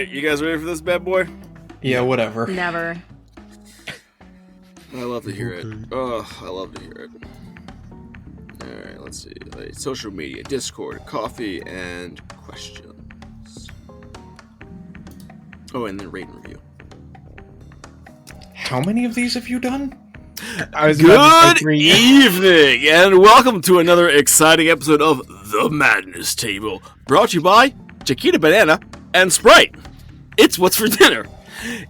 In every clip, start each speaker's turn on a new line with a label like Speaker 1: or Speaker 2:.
Speaker 1: right, you guys ready for this bad boy?
Speaker 2: Yeah, whatever.
Speaker 3: Never.
Speaker 1: I love to hear it. Oh, I love to hear it. Alright, let's see. Social media, Discord, coffee, and questions. Oh, and then rate and review.
Speaker 2: How many of these have you done?
Speaker 1: Good evening, and welcome to another exciting episode of The Madness Table, brought to you by Chiquita Banana and Sprite. It's what's for dinner.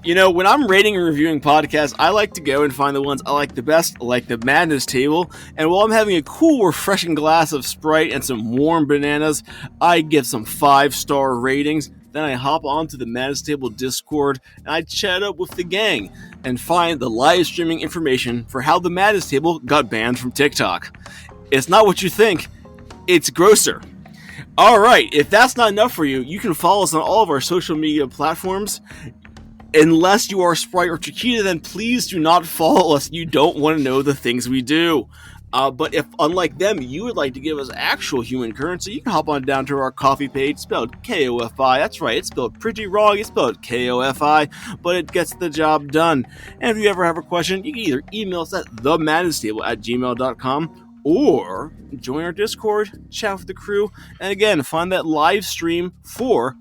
Speaker 1: You know, when I'm rating and reviewing podcasts, I like to go and find the ones I like the best, like the Madness Table, and while I'm having a cool, refreshing glass of Sprite and some warm bananas, I give some 5-star ratings. Then I hop onto the Madness Table Discord, and I chat up with the gang, and find the live streaming information for how the Madness Table got banned from TikTok. It's not what you think, it's grosser. Alright, if that's not enough for you, you can follow us on all of our social media platforms. Unless you are Sprite or Chiquita, then please do not follow us. You don't want to know the things we do. But if, unlike them, you would like to give us actual human currency, you can hop on down to our coffee page, spelled K-O-F-I. That's right, it's spelled pretty wrong. It's spelled K-O-F-I, but it gets the job done. And if you ever have a question, you can either email us at themadnesstable@gmail.com or join our Discord, chat with the crew, and again, find that live stream for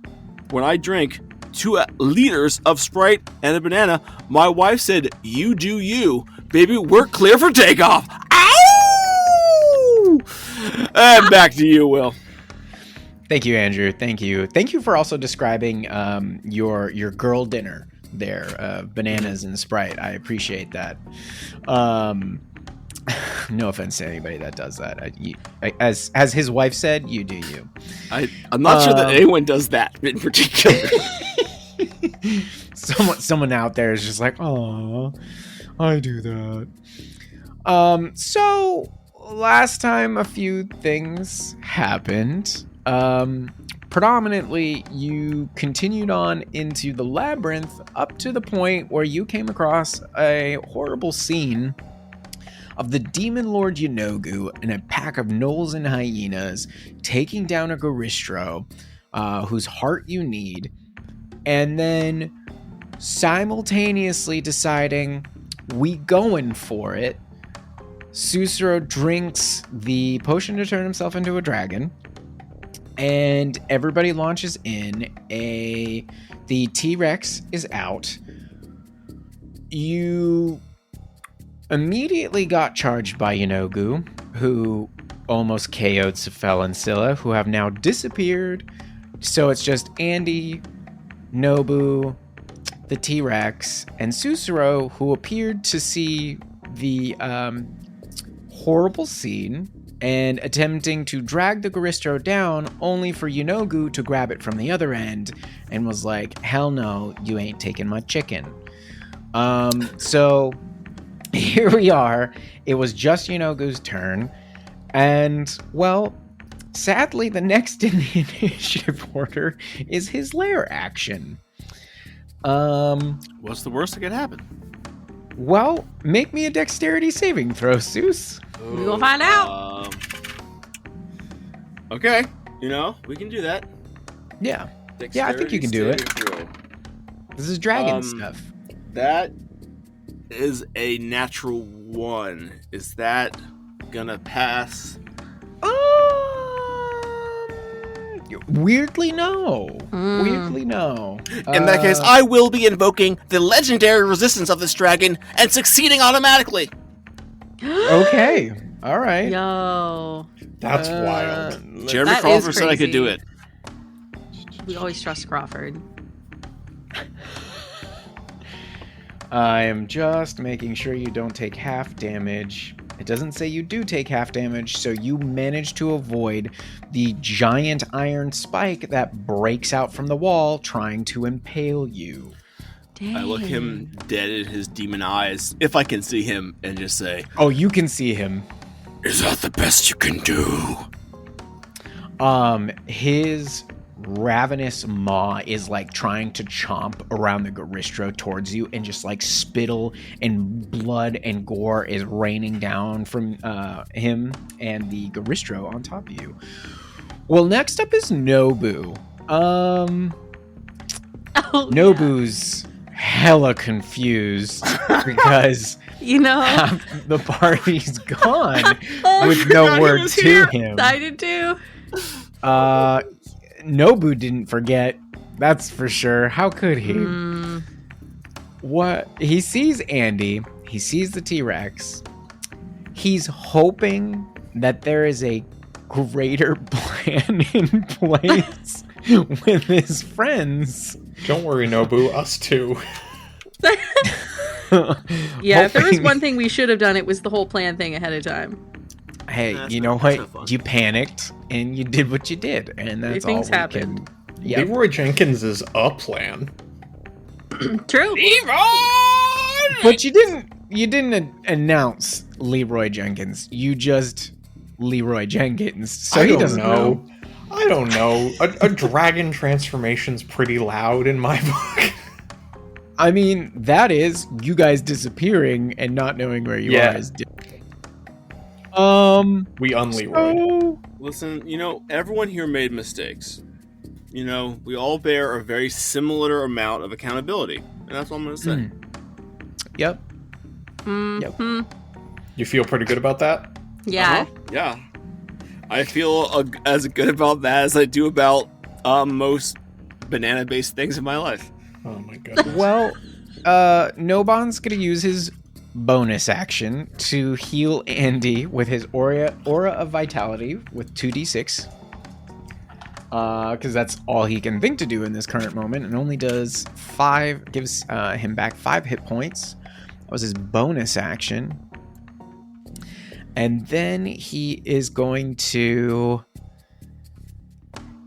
Speaker 1: when I drink 2 liters of Sprite and a banana. My wife said, "You do you. Baby, we're clear for takeoff." Ow! And back to you, Will.
Speaker 2: Thank you, Andrew. Thank you. Thank you for also describing your girl dinner there, bananas and Sprite. I appreciate that. No offense to anybody that does that. As his wife said, you do you.
Speaker 1: I'm not sure that anyone does that in particular.
Speaker 2: Someone out there is just like, oh, I do that. So last time a few things happened. Predominantly, you continued on into the labyrinth up to the point where you came across a horrible scene of the demon lord Yeenoghu and a pack of gnolls and hyenas taking down a Goristro, whose heart you need, and then simultaneously deciding we going for it. Sussaro drinks the potion to turn himself into a dragon, and everybody launches in. The T-Rex is out. You immediately got charged by Yeenoghu, who almost KO'd Sephel and Scylla, who have now disappeared. So it's just Andy, Nobu, the T-Rex, and Sussaro, who appeared to see the horrible scene and attempting to drag the Goristro down, only for Yeenoghu to grab it from the other end and was like, hell no, you ain't taking my chicken. So here we are. It was just Yeenoghu's turn. And, well, sadly, the next in the initiative order is his lair action.
Speaker 1: What's the worst that could happen?
Speaker 2: Well, make me a dexterity saving throw, Seuss.
Speaker 3: We gonna find out.
Speaker 1: Okay, we can do that.
Speaker 2: Yeah. Yeah, I think you can do it. This is dragon stuff.
Speaker 1: That is a natural 1. Is that gonna pass?
Speaker 2: Weirdly, no. Weirdly, no.
Speaker 1: In that case, I will be invoking the legendary resistance of this dragon and succeeding automatically.
Speaker 2: Okay. All right.
Speaker 3: Yo.
Speaker 2: That's wild.
Speaker 1: Jeremy Crawford said I could do it.
Speaker 3: We always trust Crawford.
Speaker 2: I am just making sure you don't take half damage. It doesn't say you do take half damage, so you manage to avoid the giant iron spike that breaks out from the wall trying to impale you.
Speaker 3: Dang.
Speaker 1: I look him dead in his demon eyes, if I can see him, and just say,
Speaker 2: oh, you can see him.
Speaker 1: Is that the best you can do?
Speaker 2: His ravenous maw is like trying to chomp around the Goristro towards you, and just like spittle and blood and gore is raining down from him and the Goristro on top of you. Well, next up is Nobu. Nobu's hella confused because half the party's gone with no word to him.
Speaker 3: I did too.
Speaker 2: Nobu didn't forget. That's for sure. How could he? What? He sees Andy. He sees the T-Rex. He's hoping that there is a greater plan in place with his friends.
Speaker 4: Don't worry, Nobu. Us too.
Speaker 3: Yeah, if there was one thing we should have done, it was the whole plan thing ahead of time.
Speaker 2: Hey, you know what? You panicked and you did what you did, and that's all we can.
Speaker 4: Yep. Leroy Jenkins is a plan.
Speaker 3: True.
Speaker 1: Leroy!
Speaker 2: But you didn't announce Leroy Jenkins. You just Leroy Jenkins. So he doesn't know.
Speaker 4: I don't know. A dragon transformation's pretty loud in my book.
Speaker 2: I mean, that is you guys disappearing and not knowing where you are is different.
Speaker 4: We unleroy.
Speaker 1: Listen, everyone here made mistakes. We all bear a very similar amount of accountability, and that's what I'm going to say.
Speaker 2: Yep.
Speaker 3: Mm-hmm.
Speaker 4: You feel pretty good about that?
Speaker 3: Yeah.
Speaker 1: Yeah. I feel as good about that as I do about most banana-based things in my life.
Speaker 4: Oh my god.
Speaker 2: Well, Nobon's going to use his bonus action to heal Andy with his aura of vitality with 2d6. Because that's all he can think to do in this current moment, and only gives him back 5 hit points. That was his bonus action. And then he is going to,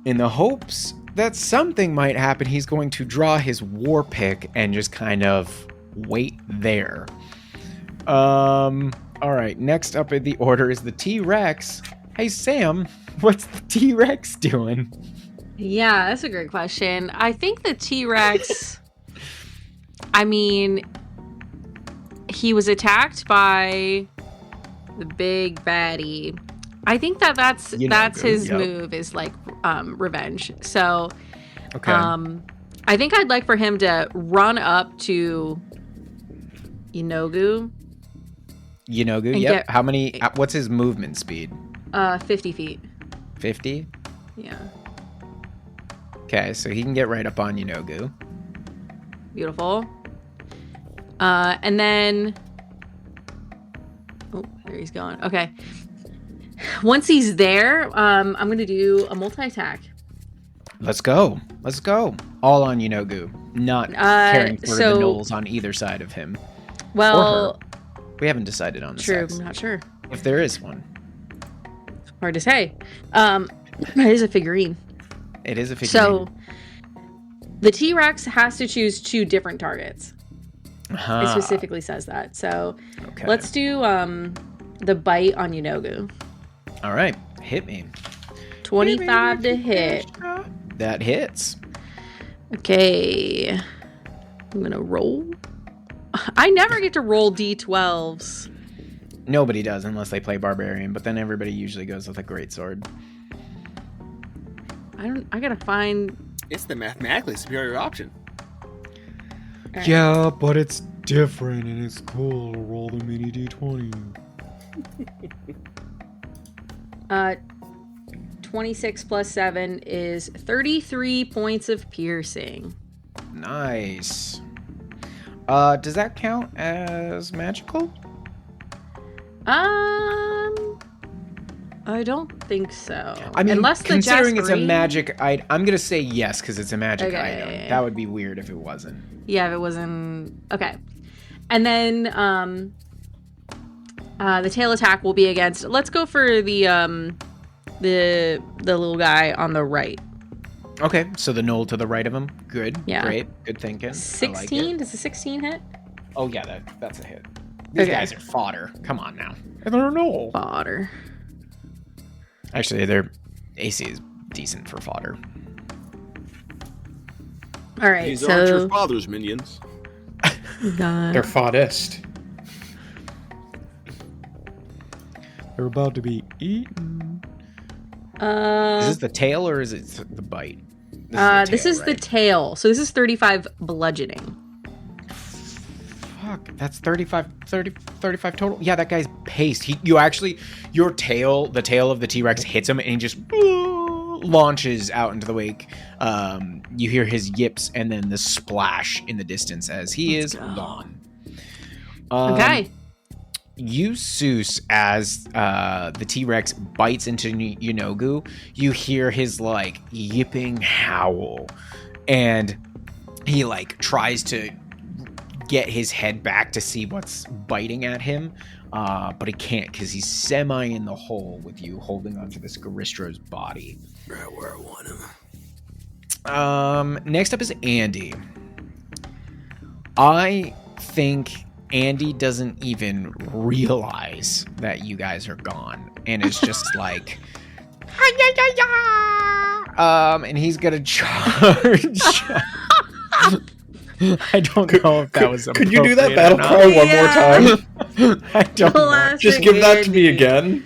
Speaker 2: in the hopes that something might happen, he's going to draw his war pick and just kind of wait there. All right, next up in the order is the T-Rex. Hey, Sam, what's the T-Rex doing?
Speaker 3: Yeah, that's a great question. I think the T-Rex, he was attacked by the big baddie. I think that's his move is like revenge. So
Speaker 2: okay.
Speaker 3: I think I'd like for him to run up to Yeenoghu.
Speaker 2: Yeenoghu, yep. How many? What's his movement speed?
Speaker 3: 50 feet.
Speaker 2: 50?
Speaker 3: Yeah.
Speaker 2: Okay, so he can get right up on Yeenoghu.
Speaker 3: Beautiful. And then... Oh, there he's going. Okay. Once he's there, I'm going to do a multi-attack.
Speaker 2: Let's go. All on Yeenoghu. Not caring for the gnolls on either side of him.
Speaker 3: Well...
Speaker 2: Or her. We haven't decided on the sex.
Speaker 3: True, I'm not sure.
Speaker 2: If there is one.
Speaker 3: Hard to say. It is a figurine.
Speaker 2: It is a figurine.
Speaker 3: So, the T-Rex has to choose 2 different targets.
Speaker 2: Uh-huh.
Speaker 3: It specifically says that. So, let's do the bite on Yeenoghu.
Speaker 2: All right, hit me.
Speaker 3: 25 to hit.
Speaker 2: That hits.
Speaker 3: Okay. I'm going to roll. I never get to roll D12s.
Speaker 2: Nobody does unless they play Barbarian, but then everybody usually goes with a Greatsword.
Speaker 3: I gotta find...
Speaker 1: It's the mathematically superior option.
Speaker 2: Right. Yeah, but it's different and it's cool to roll the mini D20.
Speaker 3: 26 plus 7 is 33 points of piercing.
Speaker 2: Nice. Does that count as magical?
Speaker 3: I don't think so.
Speaker 2: I mean,
Speaker 3: unless
Speaker 2: considering it's a magic item, I'm gonna say yes because it's a magic item.
Speaker 3: Okay.
Speaker 2: That would be weird if it wasn't.
Speaker 3: Yeah, if it wasn't. Okay, and then the tail attack will be against. Let's go for the little guy on the right.
Speaker 2: Okay, so the knoll to the right of him. Good.
Speaker 3: Yeah.
Speaker 2: Great. Good thinking.
Speaker 3: 16.
Speaker 2: Like
Speaker 3: does a 16 hit?
Speaker 2: Oh yeah, that's a hit. These guys are fodder. Come on now. And they're knoll.
Speaker 3: Fodder.
Speaker 2: Actually, their AC is decent for fodder.
Speaker 3: All right,
Speaker 1: These
Speaker 3: so
Speaker 1: aren't your father's minions.
Speaker 4: They're foddest.
Speaker 2: They're about to be eaten. Is this the tail or is it the bite?
Speaker 3: This is the tail. So this is 35 bludgeoning.
Speaker 2: Fuck, that's 35 total. Yeah, that guy's paced. Your tail, the tail of the T-Rex hits him and he just launches out into the wake. You hear his yips and then the splash in the distance as he is gone.
Speaker 3: Okay.
Speaker 2: You, Seuss, as the T-Rex bites into Yeenoghu, you hear his, like, yipping howl. And he, like, tries to get his head back to see what's biting at him. But he can't because he's semi in the hole with you holding onto this Goristro's body.
Speaker 1: Right where I want him.
Speaker 2: Next up is Andy. I think Andy doesn't even realize that you guys are gone and is just like and he's gonna charge. I don't know if that was
Speaker 4: Could you do that battle cry one more time?
Speaker 2: I don't know.
Speaker 4: Just give that to me again.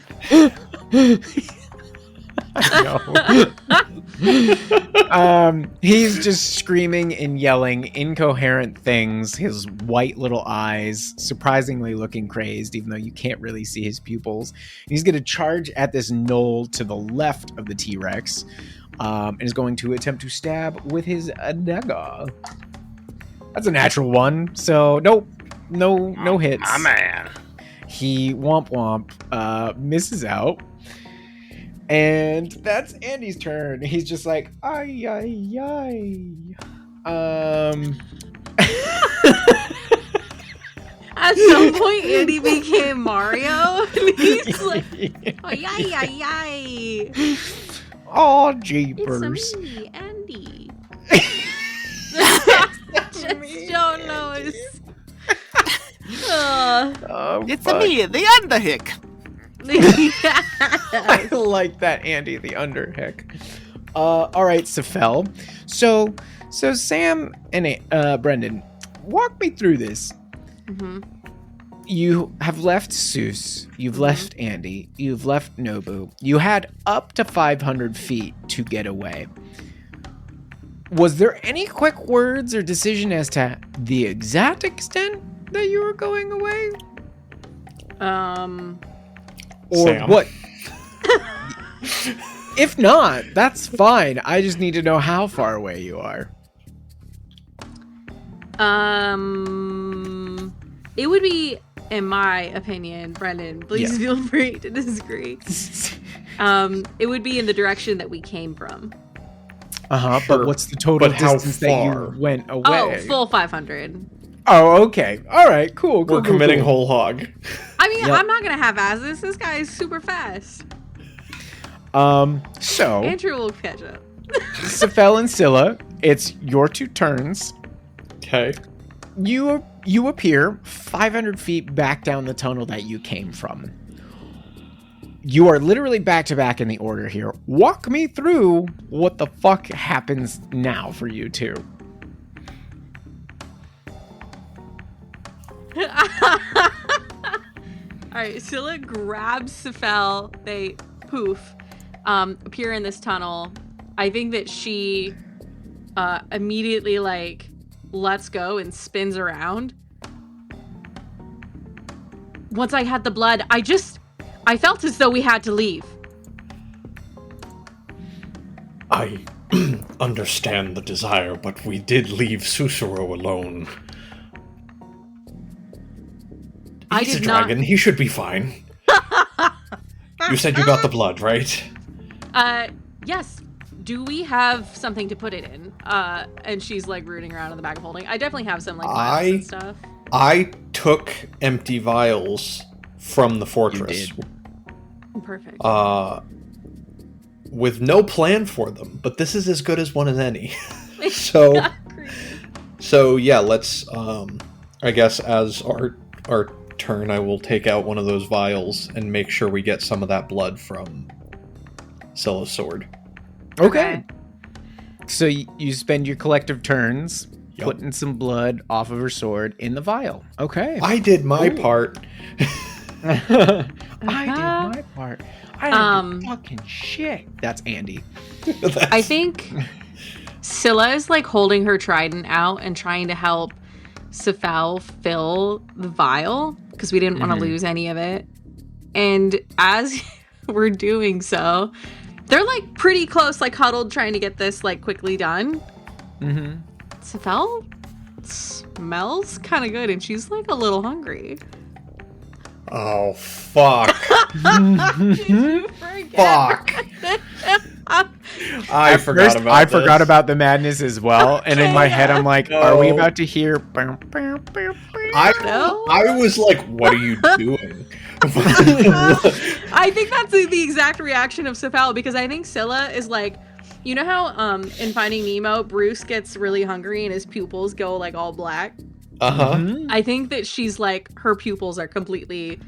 Speaker 2: He's just screaming and yelling incoherent things, his white little eyes surprisingly looking crazed, even though you can't really see his pupils. He's going to charge at this knoll to the left of the T-Rex, and is going to attempt to stab with his dagger. That's a natural one, so nope, no hits.
Speaker 1: My man.
Speaker 2: He womp misses out. And that's Andy's turn. He's just like, ay.
Speaker 3: At some point, Andy became Mario. And he's like, ay.
Speaker 2: Oh, jeepers.
Speaker 3: It's me, Andy. Just don't know.
Speaker 1: It's me, the underhick.
Speaker 2: I like that, Andy, the underhick. All right, Sephel. So Sam and Brendan, walk me through this.
Speaker 3: Mm-hmm.
Speaker 2: You have left Seuss. You've left Andy. You've left Nobu. You had up to 500 feet to get away. Was there any quick words or decision as to the exact extent that you were going away? Or
Speaker 4: Sam.
Speaker 2: what? If not, that's fine. I just need to know how far away you are.
Speaker 3: It would be, in my opinion, Brendan, please feel free to disagree. It would be in the direction that we came from.
Speaker 2: Sure. But what's the total distance that you went away?
Speaker 3: Oh, full 500.
Speaker 2: Oh, okay. All right, cool.
Speaker 4: We're committing whole hog.
Speaker 3: I mean, I'm not gonna have this. This guy is super fast.
Speaker 2: So
Speaker 3: Andrew will catch up.
Speaker 2: Sephel and Scylla, it's your two turns.
Speaker 4: Okay.
Speaker 2: You appear 500 feet back down the tunnel that you came from. You are literally back to back in the order here. Walk me through what the fuck happens now for you two.
Speaker 3: Alright, Scylla grabs Sephel. They poof. Appear in this tunnel. I think that she immediately lets go and spins around. Once I had the blood, I felt as though we had to leave.
Speaker 4: I understand the desire, but we did leave Sussaro alone. He's a dragon. He should be fine. You said you got the blood, right?
Speaker 3: Yes. Do we have something to put it in? And she's rooting around in the bag of holding. I definitely have some vials and stuff.
Speaker 4: I took empty vials from the fortress.
Speaker 2: You did.
Speaker 3: Perfect.
Speaker 4: With no plan for them, but this is as good as one as any. So yeah, let's I guess as our turn, I will take out one of those vials and make sure we get some of that blood from Scylla's sword.
Speaker 2: Okay. So you spend your collective turns putting some blood off of her sword in the vial. Okay.
Speaker 4: I did my part.
Speaker 2: I did my part. I didn't do fucking shit. That's Andy.
Speaker 3: I think Scylla is like holding her trident out and trying to help Sephel fill the vial because we didn't want to lose any of it. And as we're doing so, they're like pretty close, like huddled, trying to get this like quickly done. Sephel smells kind of good, and she's like a little hungry.
Speaker 4: Oh, fuck.
Speaker 3: Did you forget?
Speaker 4: Fuck. I forgot about
Speaker 2: I
Speaker 4: this.
Speaker 2: forgot about the madness as well, and in my head I'm like, are we about to hear?
Speaker 4: I was like, what are you doing?
Speaker 3: I think that's the exact reaction of Sephel, because I think Scylla is like, you know how in Finding Nemo, Bruce gets really hungry and his pupils go like all black? I think that she's like, her pupils are completely,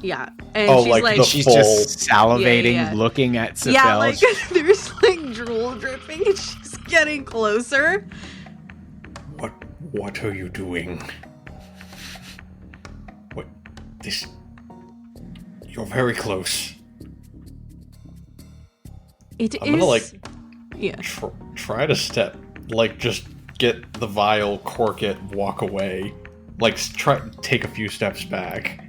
Speaker 3: and
Speaker 2: she's just salivating, looking at Sephel.
Speaker 3: Yeah, like there's like drool dripping and she's getting closer.
Speaker 4: What are you doing? What this? You're very close. I'm gonna like, try to step, like just get the vial, cork it, walk away, like try take a few steps back.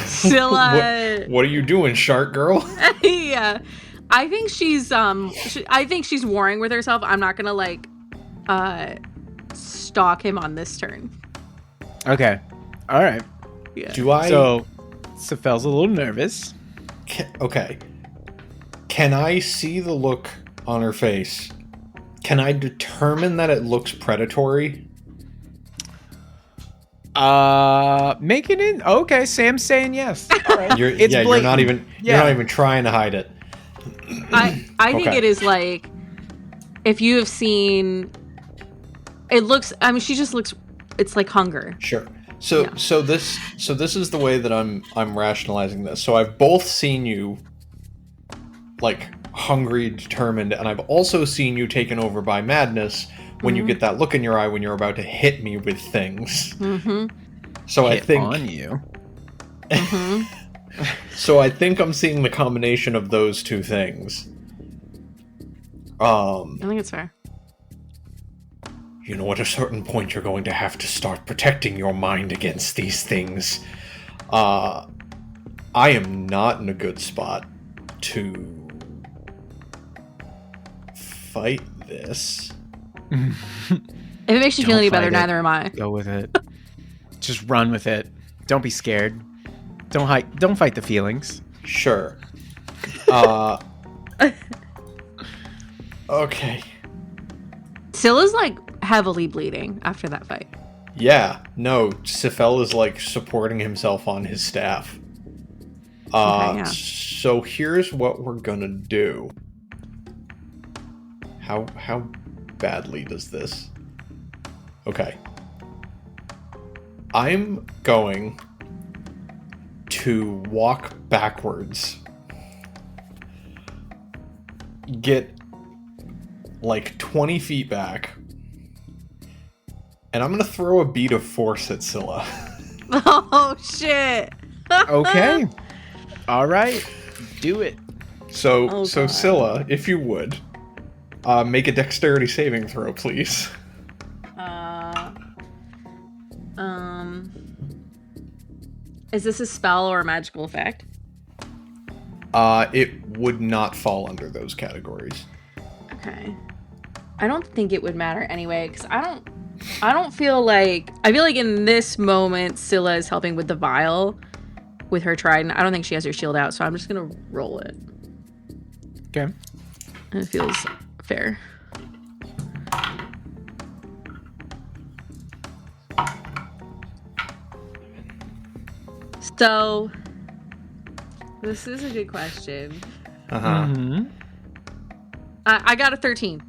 Speaker 3: Scylla.
Speaker 4: What are you doing, shark girl?
Speaker 3: Yeah, I think she's warring with herself. I'm not gonna like stalk him on this turn.
Speaker 2: Okay, all right.
Speaker 3: Yeah.
Speaker 2: So Sephel's a little nervous.
Speaker 4: Okay. Can I see the look on her face? Can I determine that it looks predatory?
Speaker 2: Make it in. Okay, Sam's saying yes. All right.
Speaker 4: You're not even trying to hide it.
Speaker 3: I think it is like, if you have seen, it looks. I mean, she just looks. It's like hunger.
Speaker 4: Sure. So this is the way that I'm rationalizing this. So I've both seen you like hungry, determined, and I've also seen you taken over by madness when you get that look in your eye when you're about to hit me with things. So I think
Speaker 2: on you.
Speaker 4: So I think I'm seeing the combination of those two things.
Speaker 3: I think it's fair.
Speaker 4: You know, at a certain point, you're going to have to start protecting your mind against these things. I am not in a good spot to fight this.
Speaker 3: If it makes you feel any better, neither am I.
Speaker 2: Go with it. Just run with it. Don't be scared. Don't fight the feelings.
Speaker 4: Sure. Okay.
Speaker 3: Scylla's like heavily bleeding after that fight.
Speaker 4: Yeah, no, Sephel is like supporting himself on his staff. So here's what we're gonna do. How badly does this? Okay. I'm going to walk backwards. Get like 20 feet back. And I'm going to throw a bead of force at Scylla.
Speaker 3: Oh, shit.
Speaker 2: Okay. All right. Do it.
Speaker 4: So Scylla, if you would, make a dexterity saving throw, please.
Speaker 3: Is this a spell or a magical effect?
Speaker 4: It would not fall under those categories.
Speaker 3: Okay. I don't think it would matter anyway, because I don't feel like... I feel like in this moment, Scylla is helping with the vial with her trident. I don't think she has her shield out, so I'm just going to roll it.
Speaker 2: Okay.
Speaker 3: And it feels fair. So, this is a good question. I got a 13.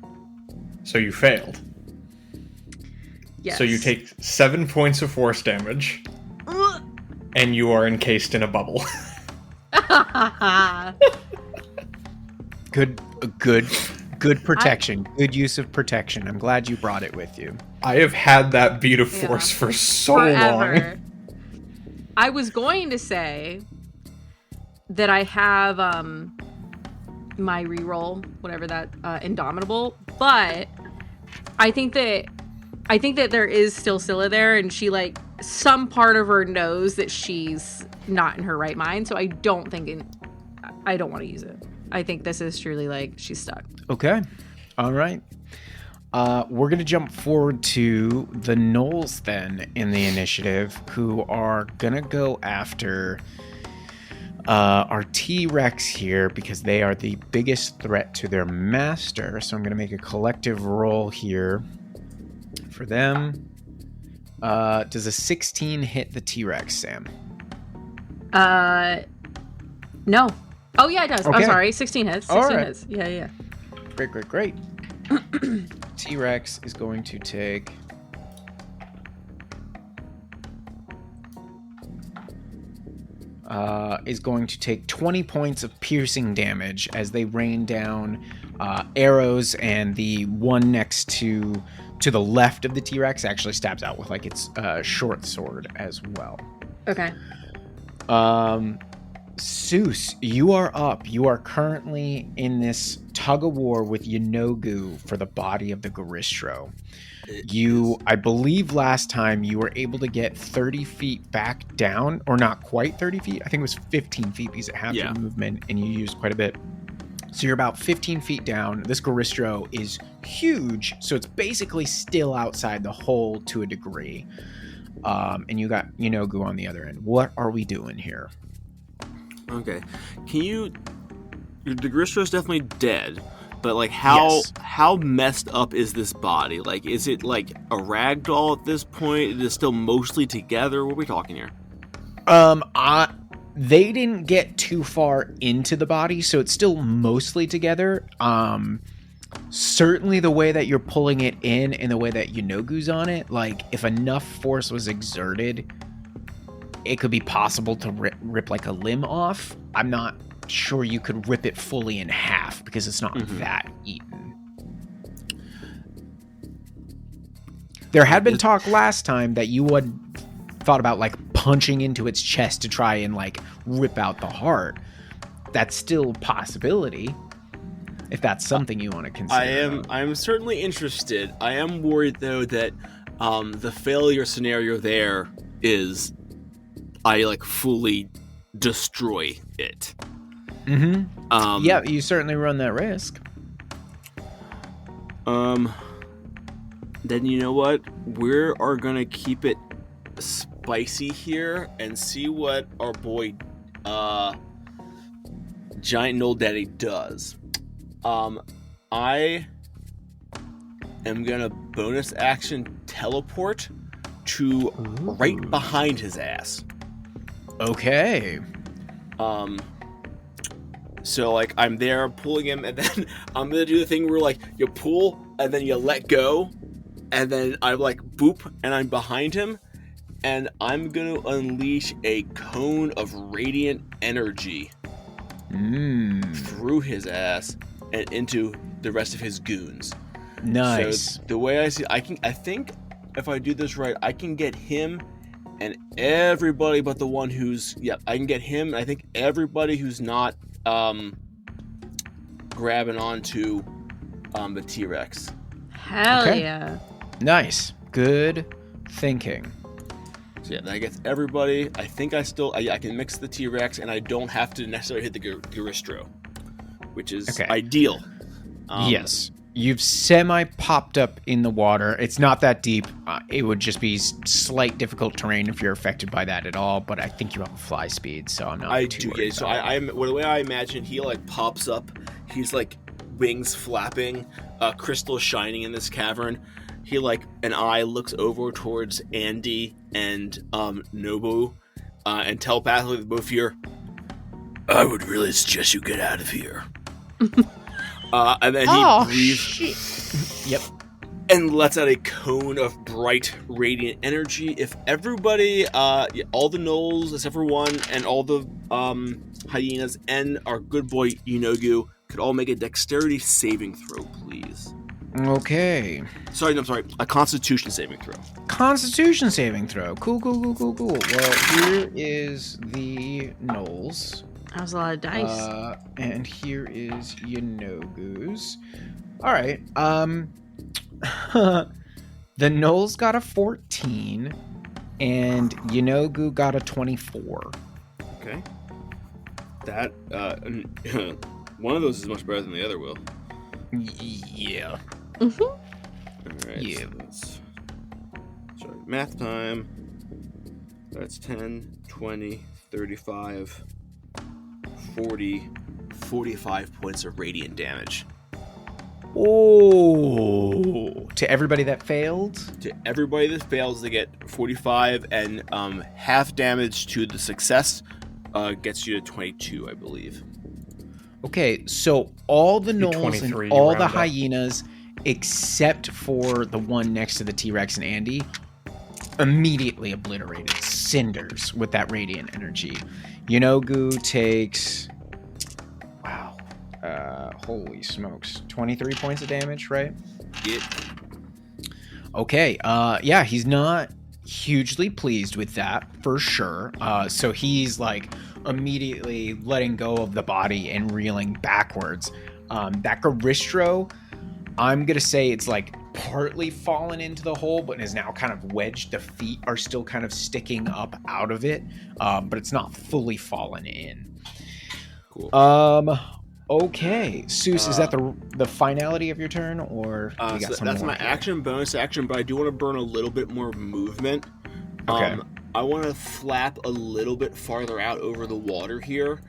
Speaker 4: So you failed.
Speaker 3: Yes.
Speaker 4: So you take 7 points of force damage, and you are encased in a bubble.
Speaker 2: Good protection. Good use of protection. I'm glad you brought it with you.
Speaker 4: I have had that bead of force for so long.
Speaker 3: I was going to say that I have my reroll, whatever that Indomitable. But I think that there is still Scylla there, and she like some part of her knows that she's not in her right mind. So I don't want to use it. I think this is truly like she's stuck.
Speaker 2: Okay. All right. We're going to jump forward to the gnolls then in the initiative, who are going to go after our T-Rex here because they are the biggest threat to their master. So I'm going to make a collective roll here for them. Does a 16 hit the T-Rex, Sam?
Speaker 3: No. Oh, yeah, it does.
Speaker 2: Okay.
Speaker 3: I'm sorry. 16 hits. 16 hits. Yeah.
Speaker 2: Great. T-Rex is going to take... is going to take 20 points of piercing damage as they rain down arrows, and the one next to the left of the T-Rex actually stabs out with like its short sword as well.
Speaker 3: Okay.
Speaker 2: Seuss, you are up. You are currently in this tug of war with Yeenoghu for the body of the Goristro. I believe last time you were able to get 30 feet back down, or not quite 30 feet. I think it was 15 feet because it had your movement and you used quite a bit. So you're about 15 feet down. This Goristro is huge, so it's basically still outside the hole to a degree. And you got Yeenoghu on the other end. What are we doing here?
Speaker 1: Okay. The Goristro is definitely dead, but like how messed up is this body? Like, is it like a rag doll at this point? It is still mostly together? What are we talking here?
Speaker 2: They didn't get too far into the body, so it's still mostly together. Certainly the way that you're pulling it in and the way that Yeenoghu's on it, like if enough force was exerted, it could be possible to rip like a limb off. I'm not sure you could rip it fully in half because it's not that eaten. There had been talk last time that you had thought about like punching into its chest to try and like rip out the heart. That's still a possibility if that's something you want to consider.
Speaker 1: I'm certainly interested. I am worried though that the failure scenario there is I like fully destroy it.
Speaker 2: Yeah, you certainly run that risk.
Speaker 1: Then you know what? We are gonna keep it spicy here and see what our boy Giant Old Daddy does. I am gonna bonus action teleport to right behind his ass.
Speaker 2: Okay.
Speaker 1: So like I'm there pulling him, and then I'm gonna do the thing where like you pull and then you let go, and then I like boop and I'm behind him, and I'm gonna unleash a cone of radiant energy through his ass and into the rest of his goons.
Speaker 2: Nice.
Speaker 1: So the way I see, I think if I do this right, I can get him and everybody but the one who's I can get him, and I think everybody who's not grabbing onto the T-Rex.
Speaker 3: Hell yeah.
Speaker 2: Nice. Good thinking.
Speaker 1: So that gets everybody. I think I can mix the T-Rex, and I don't have to necessarily hit the Goristro, which is ideal.
Speaker 2: Yes. You've semi-popped up in the water. It's not that deep. It would just be slight difficult terrain if you're affected by that at all, but I think you have a fly speed, so I'm not too worried.
Speaker 1: So the way I imagine, he like pops up. He's like wings flapping, crystal shining in this cavern. He like an eye looks over towards Andy and Nobu, and telepathically both here. I would really suggest you get out of here. And then he breathes.
Speaker 2: Yep.
Speaker 1: And lets out a cone of bright, radiant energy. If everybody, all the gnolls except for one, and all the hyenas, and our good boy Yeenoghu could all make a dexterity saving throw, please.
Speaker 2: Okay.
Speaker 1: Sorry, a Constitution saving throw.
Speaker 2: Constitution saving throw. Cool. Well, here is the gnolls.
Speaker 3: That was a lot of dice.
Speaker 2: And here is Yeenoghu's. All right. The Gnolls got a 14, and Yeenoghu got a 24.
Speaker 1: Okay. That one of those is much better than the other, Will.
Speaker 2: Yeah.
Speaker 3: Mm-hmm.
Speaker 1: All right.
Speaker 2: Yeah.
Speaker 1: So sorry, math time. That's 10, 20, 35, 40, 45 points of radiant damage.
Speaker 2: Oh, to everybody that failed?
Speaker 1: To everybody that fails, they get 45, and half damage to the success gets you to 22, I believe.
Speaker 2: Okay, so all the Gnolls and
Speaker 4: 23,
Speaker 2: all
Speaker 4: you
Speaker 2: the
Speaker 4: round up.
Speaker 2: hyenas, except for the one next to the T-Rex and Andy, immediately obliterated. Cinders with that radiant energy. Yeenoghu takes... Wow. Holy smokes. 23 points of damage, right?
Speaker 1: It
Speaker 2: Okay, yeah, he's not hugely pleased with that, for sure. So he's, like, immediately letting go of the body and reeling backwards. That Goristro, I'm gonna say it's, like, partly fallen into the hole, but is now kind of wedged. The feet are still kind of sticking up out of it, but it's not fully fallen in.
Speaker 1: cool.
Speaker 2: Okay, Seuss, is that the finality of your turn, or you got
Speaker 1: So
Speaker 2: some
Speaker 1: that's
Speaker 2: more
Speaker 1: my
Speaker 2: here?
Speaker 1: action, bonus action, but I do want to burn a little bit more movement.
Speaker 2: Okay.
Speaker 1: I want to flap a little bit farther out over the water here.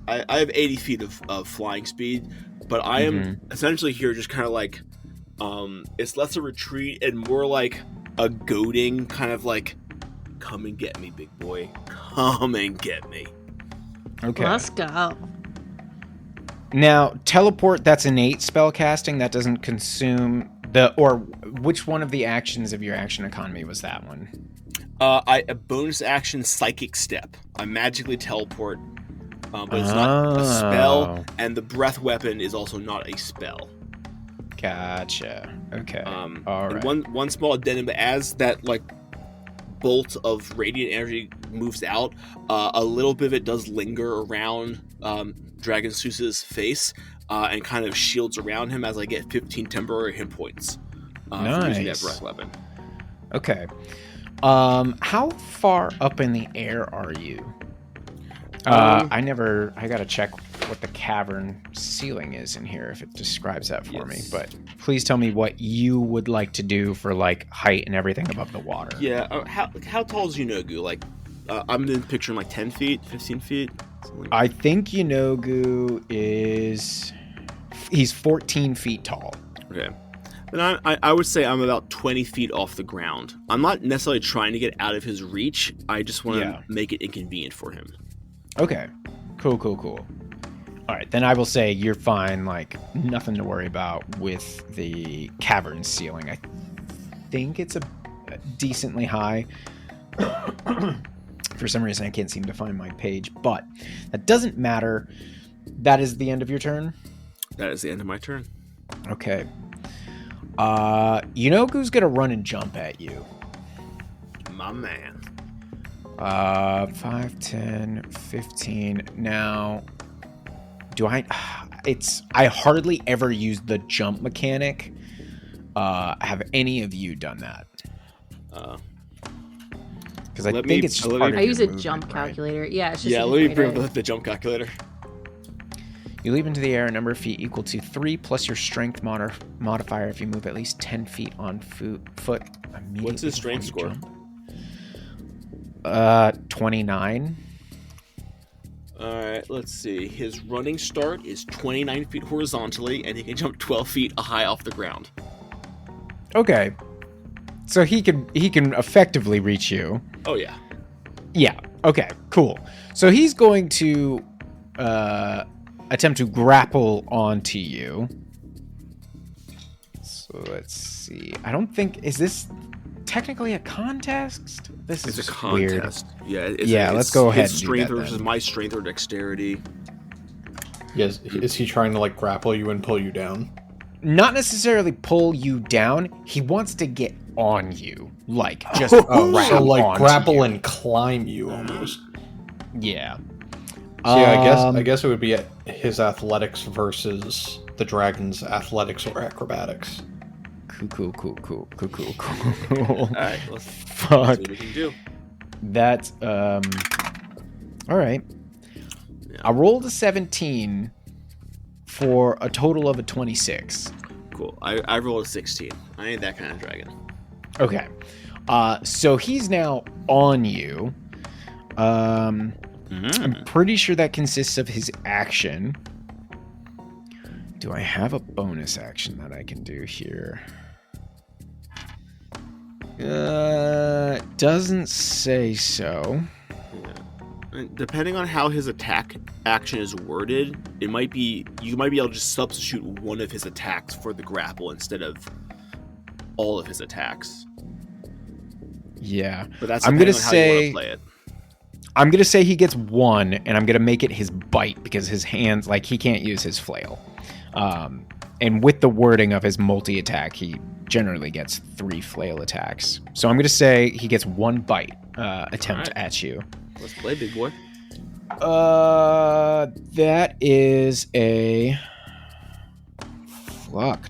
Speaker 1: I have 80 feet of flying speed, but I am essentially here just kind of like, it's less a retreat and more like a goading, kind of like, come and get me, big boy. Come and get me.
Speaker 2: Okay.
Speaker 3: Let's go.
Speaker 2: Now, teleport, that's innate spell casting. That doesn't consume or which one of the actions of your action economy was that one?
Speaker 1: A bonus action psychic step. I magically teleport, but it's not a spell, and the breath weapon is also not a spell.
Speaker 2: Gotcha. Okay. All
Speaker 1: And
Speaker 2: right.
Speaker 1: one small addendum, but as that like bolt of radiant energy moves out, a little bit of it does linger around Dragon Seuss's face and kind of shields around him as I get 15 temporary hit points for using that
Speaker 2: Nice.
Speaker 1: breath weapon.
Speaker 2: Okay. How far up in the air are you? I gotta check what the cavern ceiling is in here if it describes that for me.
Speaker 1: Yes.
Speaker 2: But please tell me what you would like to do for like height and everything above the water.
Speaker 1: Yeah, how tall is Yeenoghu? Like, I'm then picturing like 10 feet, 15 feet. Something like that.
Speaker 2: I think Yeenoghu he's 14 feet tall.
Speaker 1: Okay. Then I would say I'm about 20 feet off the ground. I'm not necessarily trying to get out of his reach. I just want to make it inconvenient for him.
Speaker 2: Okay. Cool. All right, then I will say you're fine, like nothing to worry about with the cavern ceiling. I think it's a decently high. For some reason, I can't seem to find my page, but that doesn't matter. That is the end of your turn?
Speaker 1: That is the end of my turn.
Speaker 2: Okay. Yeenoghu's gonna run and jump at you.
Speaker 1: My man.
Speaker 2: 5, 10, 15. Now, I hardly ever use the jump mechanic. Have any of you done that? Because I think it's just part of
Speaker 3: I
Speaker 2: your
Speaker 3: use a
Speaker 2: movement,
Speaker 3: jump
Speaker 2: right?
Speaker 3: calculator. Yeah, it's just
Speaker 1: Yeah,
Speaker 3: a
Speaker 1: let me bring
Speaker 3: generator.
Speaker 1: up the jump calculator.
Speaker 2: You leap into the air a number of feet equal to 3 plus your strength modifier if you move at least 10 feet on foot immediately.
Speaker 1: What's his
Speaker 2: before
Speaker 1: strength
Speaker 2: you
Speaker 1: score?
Speaker 2: jump. 29.
Speaker 1: Alright, let's see. His running start is 29 feet horizontally, and he can jump 12 feet high off the ground.
Speaker 2: Okay. So he can effectively reach you.
Speaker 1: Oh, yeah.
Speaker 2: Yeah. Okay. Cool. So he's going to attempt to grapple onto you. So let's see. I don't think is this technically a contest. This is
Speaker 1: It's a
Speaker 2: weird.
Speaker 1: contest. Yeah,
Speaker 2: Let's go ahead
Speaker 1: His
Speaker 2: and do
Speaker 1: strength
Speaker 2: that
Speaker 1: versus
Speaker 2: then.
Speaker 1: my strength or dexterity.
Speaker 4: Yes, is he trying to like grapple you and pull you down?
Speaker 2: Not necessarily pull you down. He wants to get on you, like just
Speaker 4: So
Speaker 2: around
Speaker 4: like
Speaker 2: onto
Speaker 4: grapple
Speaker 2: you.
Speaker 4: and climb you almost.
Speaker 2: Yeah.
Speaker 4: So yeah, I guess it would be his athletics versus the dragon's athletics or acrobatics.
Speaker 2: Cool.
Speaker 1: All right, let's
Speaker 2: Fuck.
Speaker 1: see what we can do.
Speaker 2: That's all right.
Speaker 1: Yeah.
Speaker 2: I rolled a 17 for a total of a 26.
Speaker 1: Cool. I rolled a 16. I ain't that kind of dragon.
Speaker 2: Okay. So he's now on you. I'm pretty sure that consists of his action. Do I have a bonus action that I can do here? Doesn't say so.
Speaker 1: Yeah. And depending on how his attack action is worded, you might be able to just substitute one of his attacks for the grapple instead of all of his attacks.
Speaker 2: Yeah.
Speaker 1: But that's
Speaker 2: I'm gonna
Speaker 1: depending on how you want
Speaker 2: say
Speaker 1: to play it.
Speaker 2: I'm gonna say he gets one, and I'm gonna make it his bite because his hands, like, he can't use his flail. And with the wording of his multi-attack, he generally gets 3 flail attacks. So I'm gonna say he gets 1 bite attempt at you.
Speaker 1: Let's play, big boy.
Speaker 2: That is a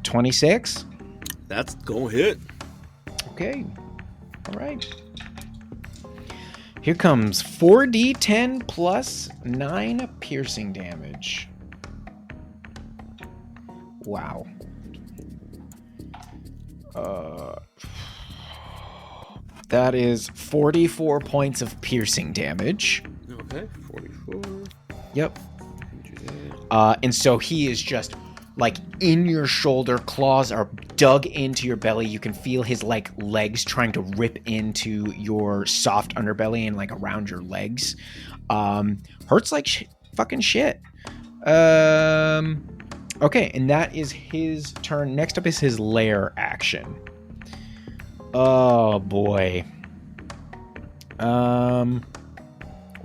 Speaker 2: 26.
Speaker 1: That's gonna hit.
Speaker 2: Okay. All right. Here comes 4d10 plus 9 piercing damage. Wow. That is 44 points of piercing damage.
Speaker 1: Okay, 44.
Speaker 2: Yep. And so he is just like in your shoulder, claws are dug into your belly. You can feel his like legs trying to rip into your soft underbelly and like around your legs. Hurts like fucking shit. Okay, and that is his turn. Next up is his lair action. Oh boy.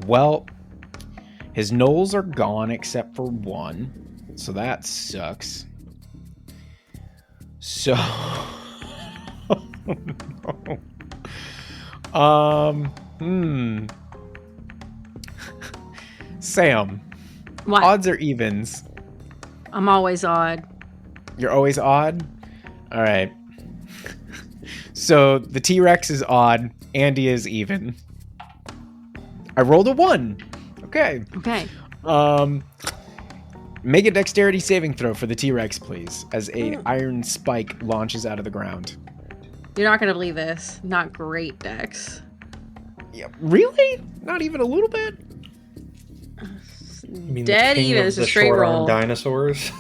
Speaker 2: Well, his gnolls are gone except for one, so that sucks. So, no. Sam,
Speaker 3: What?
Speaker 2: odds or evens?
Speaker 3: I'm always odd.
Speaker 2: You're always odd? All right. So the T-Rex is odd. Andy is even. I rolled a 1. Okay.
Speaker 3: Okay.
Speaker 2: Make a dexterity saving throw for the T-Rex, please, as a iron spike launches out of the ground.
Speaker 3: You're not gonna believe this. Not great, Dex.
Speaker 2: Yeah, really? Not even a little bit?
Speaker 4: You mean
Speaker 3: Dead
Speaker 4: the king
Speaker 3: even
Speaker 4: of
Speaker 3: is a
Speaker 4: the
Speaker 3: straight
Speaker 4: short-armed
Speaker 3: roll.
Speaker 4: dinosaurs?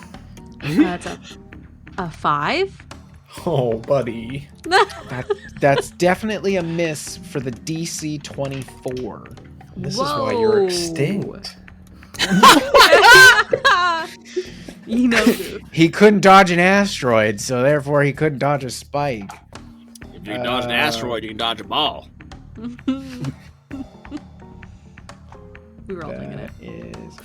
Speaker 3: That's a 5.
Speaker 4: Oh, buddy.
Speaker 2: That's definitely a miss for the DC 24.
Speaker 4: This is why you're
Speaker 3: Whoa.
Speaker 4: extinct.
Speaker 3: Yeenoghu.
Speaker 2: He couldn't dodge an asteroid, so therefore he couldn't dodge a spike.
Speaker 1: If you can dodge an asteroid, you can dodge a ball.
Speaker 3: We were all thinking it.
Speaker 2: That is...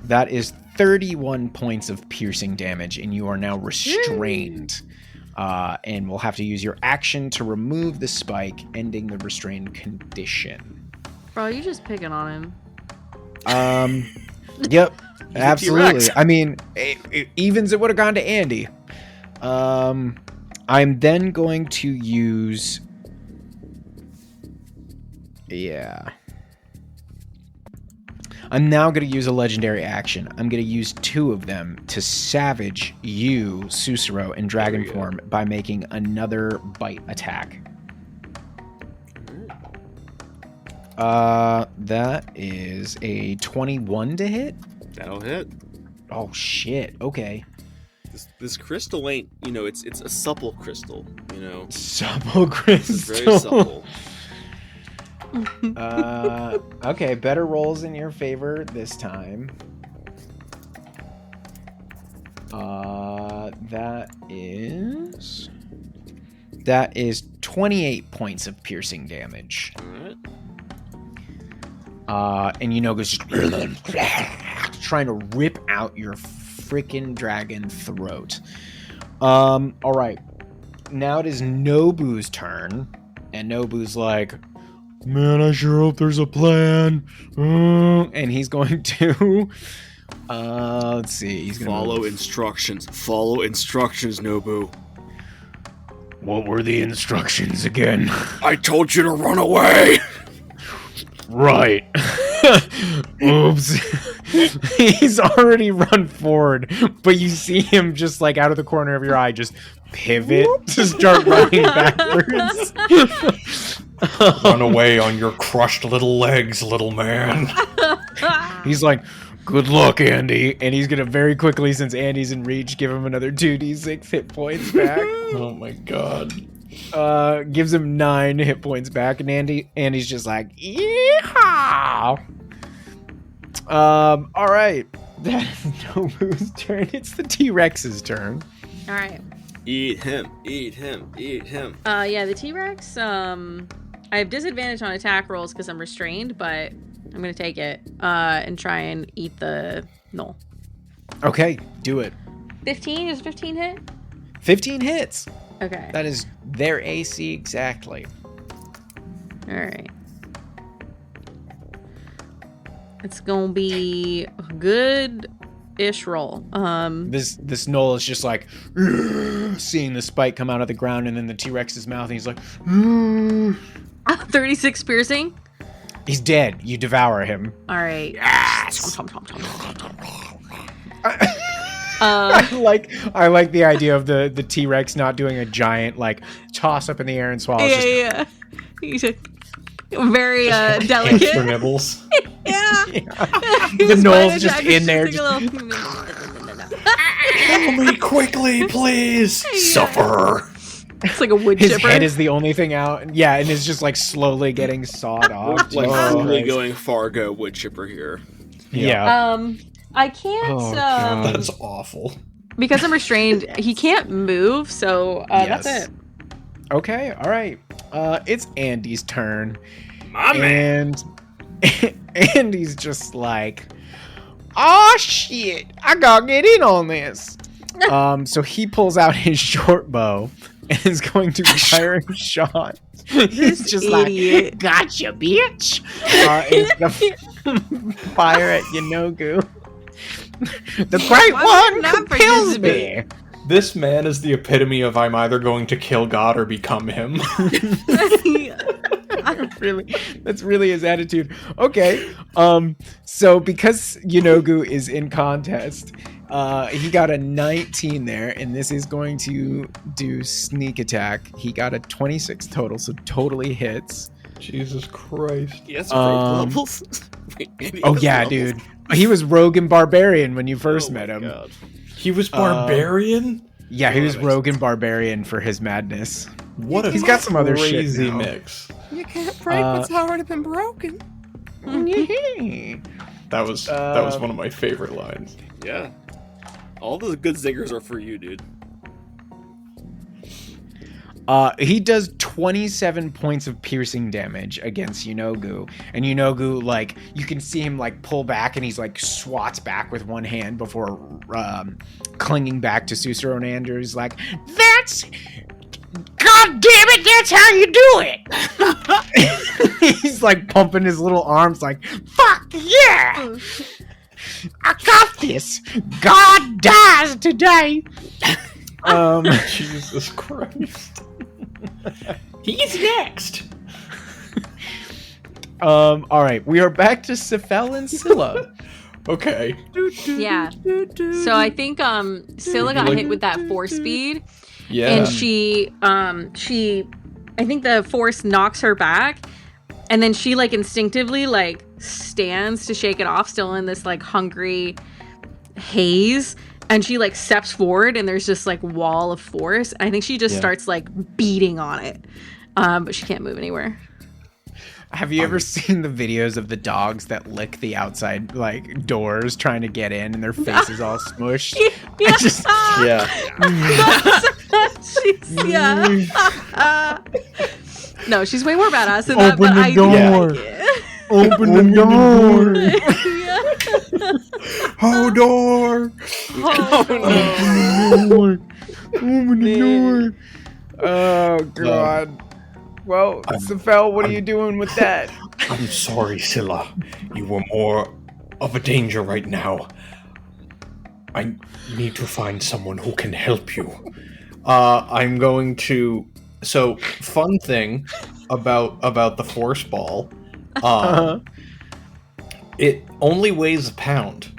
Speaker 2: That is 31 points of piercing damage, and you are now restrained. And will have to use your action to remove the spike, ending the restrained condition.
Speaker 3: Bro, you just picking on him.
Speaker 2: Yep, absolutely.
Speaker 1: T-Rex.
Speaker 2: I mean, evens it would have gone to Andy. I'm then going to use... Yeah. I'm now going to use a legendary action. I'm going to use 2 of them to savage you, Sussaro, in dragon form by making another bite attack. That is a 21 to hit.
Speaker 1: That'll hit.
Speaker 2: Oh shit. Okay.
Speaker 1: This crystal ain't, it's a supple crystal,
Speaker 2: Supple
Speaker 1: It's
Speaker 2: crystal.
Speaker 1: very supple.
Speaker 2: Okay, better rolls in your favor this time. That is 28 points of piercing damage.
Speaker 1: Alright.
Speaker 2: And Yeenoghu's just trying to rip out your freaking dragon throat. Alright. Now it is Nobu's turn. And Nobu's like, man, I sure hope there's a plan. And he's going to, let's see. He's going to
Speaker 1: follow instructions. Follow instructions, Nobu.
Speaker 2: What were the instructions again?
Speaker 1: I told you to run away.
Speaker 2: Right. Oops. He's already run forward, but you see him just like out of the corner of your eye just pivot to start running backwards.
Speaker 4: Run away on your crushed little legs, little man.
Speaker 2: He's like, good luck, Andy. And he's going to very quickly, since Andy's in reach, give him another 2d6 hit points back.
Speaker 4: Oh my god.
Speaker 2: Gives him 9 hit points back, and Andy's just like, yeehaw! All right. That's Nobu's turn. It's the T-Rex's turn.
Speaker 3: All right.
Speaker 1: Eat him, eat him, eat him.
Speaker 3: Yeah, the T-Rex, I have disadvantage on attack rolls because I'm restrained, but I'm going to take it and try and eat the knoll.
Speaker 2: Okay, do it.
Speaker 3: 15? Is 15 hit?
Speaker 2: 15 hits.
Speaker 3: Okay.
Speaker 2: That is their AC exactly.
Speaker 3: All right. It's going to be a good-ish roll.
Speaker 2: This knoll is just like seeing the spike come out of the ground and then the T-Rex's mouth, and he's like
Speaker 3: 36 piercing.
Speaker 2: He's dead. You devour him.
Speaker 3: All right.
Speaker 1: Yes.
Speaker 2: I like the idea of the T-Rex not doing a giant like toss up in the air and swallow.
Speaker 3: Yeah. He's very delicate.
Speaker 4: Extra nibbles.
Speaker 3: Yeah.
Speaker 2: The knoll's just in there.
Speaker 4: Kill me quickly, please. Suffer.
Speaker 3: It's like a wood
Speaker 2: His
Speaker 3: chipper.
Speaker 2: head is the only thing out. Yeah, and it's just like slowly getting sawed off.
Speaker 1: Like
Speaker 2: Jesus
Speaker 1: really
Speaker 2: Christ.
Speaker 1: going Fargo wood chipper here.
Speaker 2: Yeah.
Speaker 3: I can't.
Speaker 2: Oh, God.
Speaker 4: That is awful.
Speaker 3: Because I'm restrained, he can't move. So
Speaker 2: Yes.
Speaker 3: that's it.
Speaker 2: Okay. All right. It's Andy's turn.
Speaker 1: My man.
Speaker 2: And Andy's just like, oh shit, I gotta get in on this. So he pulls out his short bow and is going to fire a shot. He's just
Speaker 3: idiot.
Speaker 2: like, gotcha, bitch. It's the fire at Yeenoghu. The great
Speaker 3: Why would
Speaker 2: one
Speaker 3: I not
Speaker 2: compels me.
Speaker 3: participate?
Speaker 4: This man is the epitome of I'm either going to kill God or become him.
Speaker 2: That's really his attitude. Okay. So because Yeenoghu is in contest, he got a 19 there, and this is going to do sneak attack. He got a 26 total, so totally hits.
Speaker 4: Jesus Christ.
Speaker 1: Yes, rogue levels. Wait, Andy
Speaker 2: Oh
Speaker 1: has
Speaker 2: yeah,
Speaker 1: levels?
Speaker 2: dude. He was rogue and barbarian when you first
Speaker 1: Oh
Speaker 2: met
Speaker 1: my
Speaker 2: him.
Speaker 1: God.
Speaker 4: He was barbarian?
Speaker 2: Yeah, he
Speaker 1: Oh,
Speaker 2: was
Speaker 1: that makes
Speaker 2: rogue and barbarian for his madness.
Speaker 4: What a
Speaker 2: He's got some other shit
Speaker 4: crazy
Speaker 2: now.
Speaker 4: mix.
Speaker 5: You can't break what's already been broken.
Speaker 4: That was one of my favorite lines.
Speaker 1: Yeah. All the good zingers are for you, dude.
Speaker 2: He does 27 points of piercing damage against Yeenoghu. And Yeenoghu, like, you can see him, like, pull back, and he's, like, swats back with one hand before clinging back to Sussaro and Andrews, like, that's... God damn it, that's how you do it! He's, like, pumping his little arms, like, fuck yeah! I got this! God dies today!
Speaker 4: Jesus Christ. He's next.
Speaker 2: All right, we are back to Sephel and Scylla.
Speaker 4: Okay.
Speaker 3: Yeah. So I think Scylla got hit with that force speed,
Speaker 4: Yeah.
Speaker 3: and she I think the force knocks her back, and then she like instinctively like stands to shake it off, still in this like hungry haze. And she like steps forward, and there's just like wall of force. I think she just starts like beating on it, but she can't move anywhere.
Speaker 2: Have you ever seen the videos of the dogs that lick the outside like doors trying to get in, and their faces all smushed?
Speaker 3: Yeah.
Speaker 4: Yeah.
Speaker 3: No, she's way more badass than that.
Speaker 2: Open
Speaker 3: But
Speaker 2: the
Speaker 3: I
Speaker 2: door.
Speaker 3: do like it.
Speaker 2: Open the door.
Speaker 4: Oh, door.
Speaker 2: Open the door. Oh God. Well, Sephel, what are you doing with that?
Speaker 4: I'm sorry, Scylla. You were more of a danger right now. I need to find someone who can help you. I'm going to... So, fun thing about the force ball. It only weighs a pound,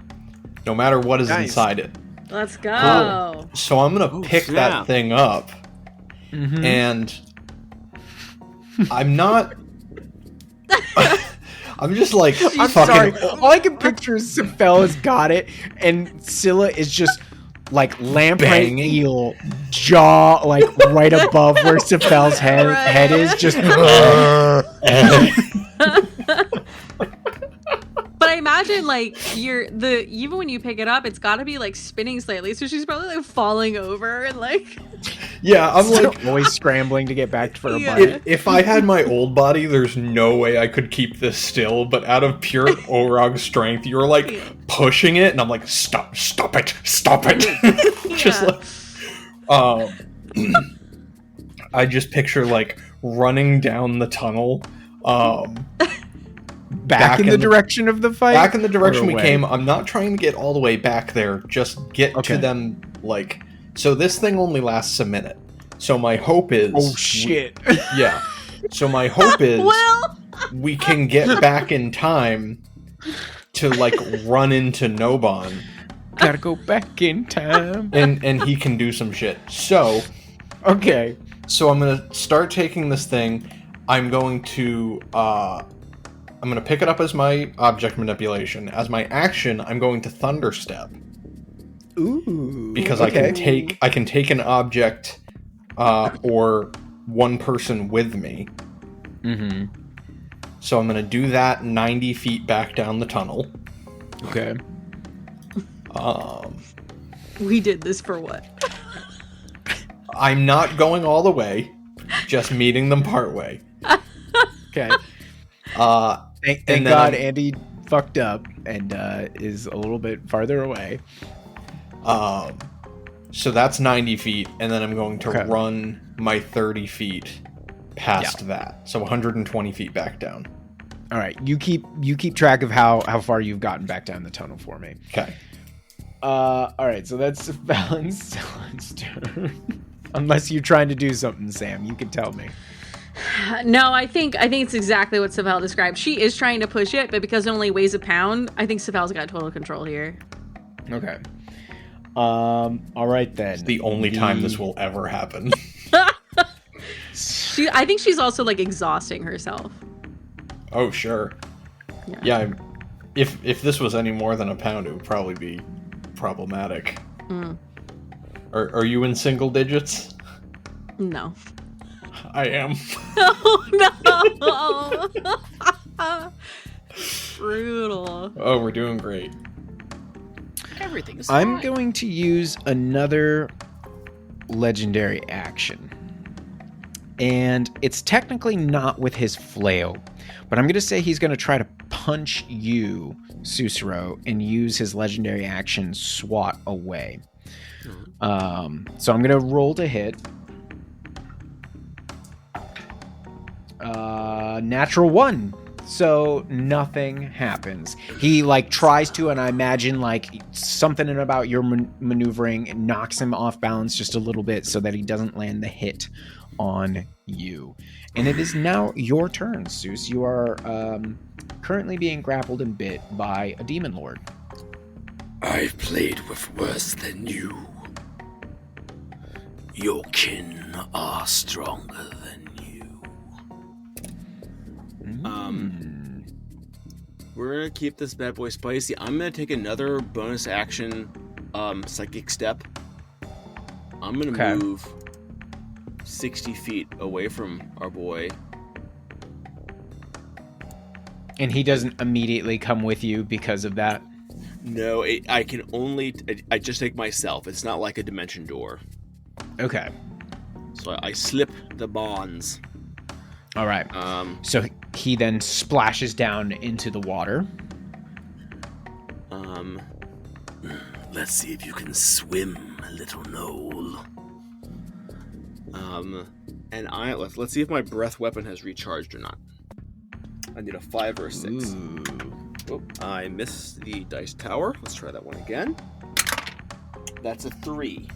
Speaker 4: no matter what is inside it.
Speaker 3: Let's go.
Speaker 4: So I'm going to pick that thing up, and I'm not... I'm just like,
Speaker 2: I'm sorry. All I can picture is Sephel has got it, and Scylla is just like lamprey eel jaw, like right above where Sephel's head is, just.
Speaker 3: But I imagine like even when you pick it up, it's got to be like spinning slightly, so she's probably like falling over and like.
Speaker 4: Yeah, I'm like
Speaker 2: always scrambling to get back for a bite.
Speaker 4: If I had my old body, there's no way I could keep this still. But out of pure Orog strength, you're like pushing it, and I'm like, stop it. Just like, I just picture like running down the tunnel,
Speaker 2: back in the direction of the fight.
Speaker 4: Back in the direction we came. I'm not trying to get all the way back there. Just get to them like. So this thing only lasts a minute. So my hope is...
Speaker 2: Oh, shit.
Speaker 4: Yeah. So my hope is we can get back in time to, like, run into Nobon.
Speaker 2: Gotta go back in time.
Speaker 4: And he can do some shit. So...
Speaker 2: Okay.
Speaker 4: So I'm going to start taking this thing. I'm going to pick it up as my object manipulation. As my action, I'm going to Thunderstep.
Speaker 2: Ooh,
Speaker 4: because I can take an object or one person with me.
Speaker 2: Mm-hmm.
Speaker 4: So I'm gonna do that 90 feet back down the tunnel.
Speaker 2: Okay.
Speaker 3: We did this for what?
Speaker 4: I'm not going all the way, just meeting them partway.
Speaker 2: Okay. Thank
Speaker 4: and
Speaker 2: God Andy fucked up and is a little bit farther away.
Speaker 4: So that's 90 feet, and then I'm going to run my 30 feet past that. So 120 feet back down.
Speaker 2: All right, you keep track of how far you've gotten back down the tunnel for me.
Speaker 4: Okay.
Speaker 2: All right, so that's Scylla's turn. Unless you're trying to do something, Sam, you can tell me.
Speaker 3: No, I think it's exactly what Sephel described. She is trying to push it, but because it only weighs a pound, I think Sephel's got total control here.
Speaker 2: Okay. All right then.
Speaker 4: It's the only time this will ever happen.
Speaker 3: I think she's also like exhausting herself.
Speaker 4: Oh sure. Yeah. If this was any more than a pound, it would probably be problematic. Are you in single digits?
Speaker 3: No.
Speaker 4: I am.
Speaker 3: Oh no. Brutal.
Speaker 4: Oh, we're doing great.
Speaker 5: Everything's
Speaker 2: I'm
Speaker 5: fine.
Speaker 2: going to use another legendary action. And it's technically not with his flail, but I'm going to say he's going to try to punch you, Sussaro, and use his legendary action swat away. So I'm going to roll to hit. Natural 1. So nothing happens. He like tries to, and I imagine like something about your maneuvering knocks him off balance just a little bit so that he doesn't land the hit on you. And it is now your turn, Zeus. You are currently being grappled and bit by a demon lord.
Speaker 1: I've played with worse than you. Your kin are stronger than you. We're gonna keep this bad boy spicy. I'm gonna take another bonus action psychic step. I'm gonna move 60 feet away from our boy.
Speaker 2: And he doesn't immediately come with you because of that?
Speaker 1: No, I can only... I just take myself. It's not like a dimension door.
Speaker 2: Okay.
Speaker 1: So I slip the bonds.
Speaker 2: All right. So he then splashes down into the water.
Speaker 1: Let's see if you can swim, little Noel. And let's see if my breath weapon has recharged or not. I need a 5 or a 6.
Speaker 2: Ooh.
Speaker 1: Oh, I missed the dice tower. Let's try that one again. That's a 3.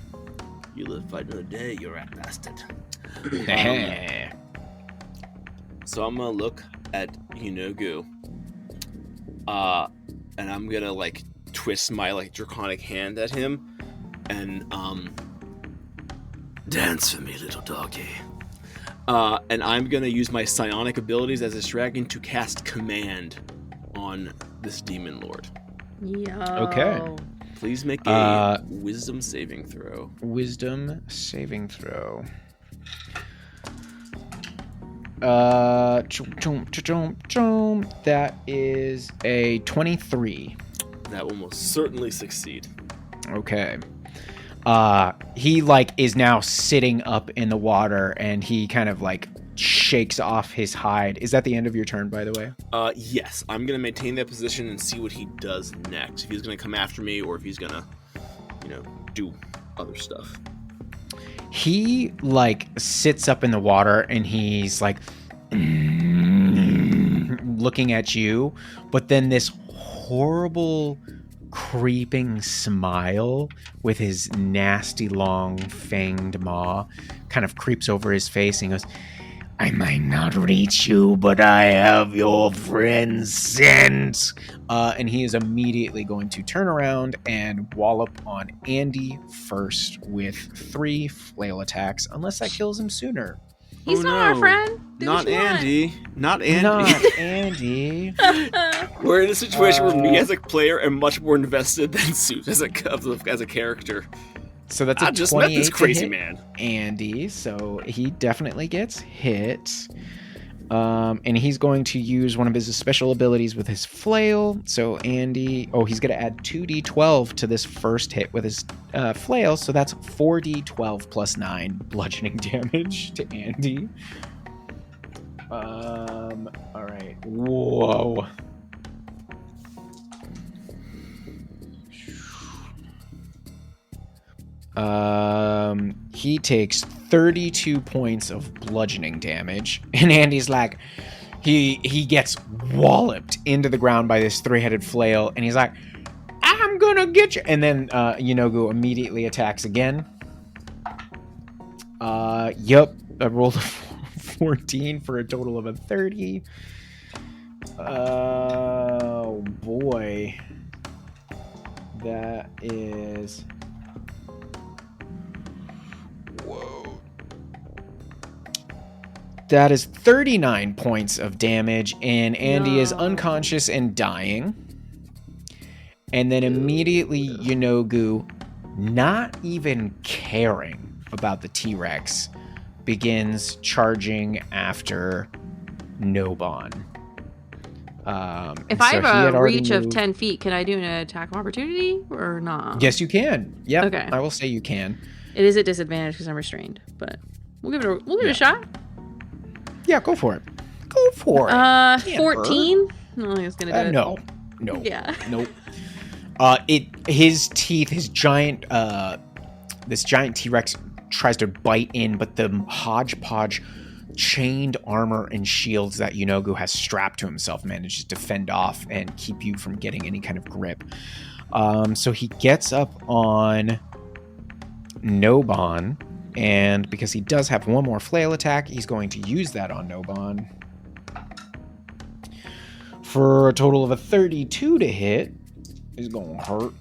Speaker 1: You live fight another day, you rat bastard. So I'm gonna look at Yeenoghu. And I'm gonna like twist my like draconic hand at him and dance for me, little doggy. And I'm gonna use my psionic abilities as a dragon to cast command on this demon lord.
Speaker 3: Yo.
Speaker 2: Okay.
Speaker 1: Please make a wisdom saving throw.
Speaker 2: Wisdom saving throw. That is a 23.
Speaker 1: That will most certainly succeed.
Speaker 2: Okay. He like is now sitting up in the water and he kind of like shakes off his hide. Is that the end of your turn, by the way?
Speaker 1: Yes. I'm gonna maintain that position and see what he does next. If he's gonna come after me or if he's gonna, do other stuff.
Speaker 2: He like sits up in the water and he's like looking at you, but then this horrible creeping smile with his nasty long fanged maw kind of creeps over his face and he goes, I might not reach you, but I have your friend's scent. And he is immediately going to turn around and wallop on Andy first with 3 flail attacks, unless that kills him sooner.
Speaker 3: He's not our friend. Do
Speaker 1: Not
Speaker 3: what you want.
Speaker 1: Andy. Not Andy.
Speaker 2: Not Andy.
Speaker 1: We're in a situation where me as a player am much more invested than Suit as a character.
Speaker 2: So that's a
Speaker 1: I just met
Speaker 2: 28
Speaker 1: this
Speaker 2: to
Speaker 1: crazy
Speaker 2: hit
Speaker 1: man.
Speaker 2: Andy, so he definitely gets hit. And he's going to use one of his special abilities with his flail. So Andy, he's going to add 2d12 to this first hit with his flail. So that's 4d12 plus 9 bludgeoning damage to Andy. All right. Whoa. He takes 32 points of bludgeoning damage, and Andy's like, he gets walloped into the ground by this 3-headed flail, and he's like, I'm gonna get you. And then Yeenoghu immediately attacks again. Yep, I rolled a 14 for a total of a 30. Oh boy, that is. Whoa. That is 39 points of damage, and Andy is unconscious and dying. And then immediately Yeenoghu, not even caring about the T-Rex, begins charging after Nobon.
Speaker 3: If I have a reach of 10 feet, can I do an attack of opportunity or not?
Speaker 2: Yes, you can. Yep.
Speaker 3: Okay.
Speaker 2: I will say you can.
Speaker 3: It is at disadvantage because I'm restrained, but we'll give it a shot.
Speaker 2: Yeah, go for it. Go for it.
Speaker 3: 14? No, I was gonna do it.
Speaker 2: No.
Speaker 3: Yeah.
Speaker 2: Nope. His teeth, his giant, this giant T-Rex tries to bite in, but the hodgepodge chained armor and shields that Yeenoghu has strapped to himself manages to fend off and keep you from getting any kind of grip. So he gets up on Nobon, and because he does have one more flail attack, he's going to use that on Nobon for a total of a 32 to hit. Is going to hurt.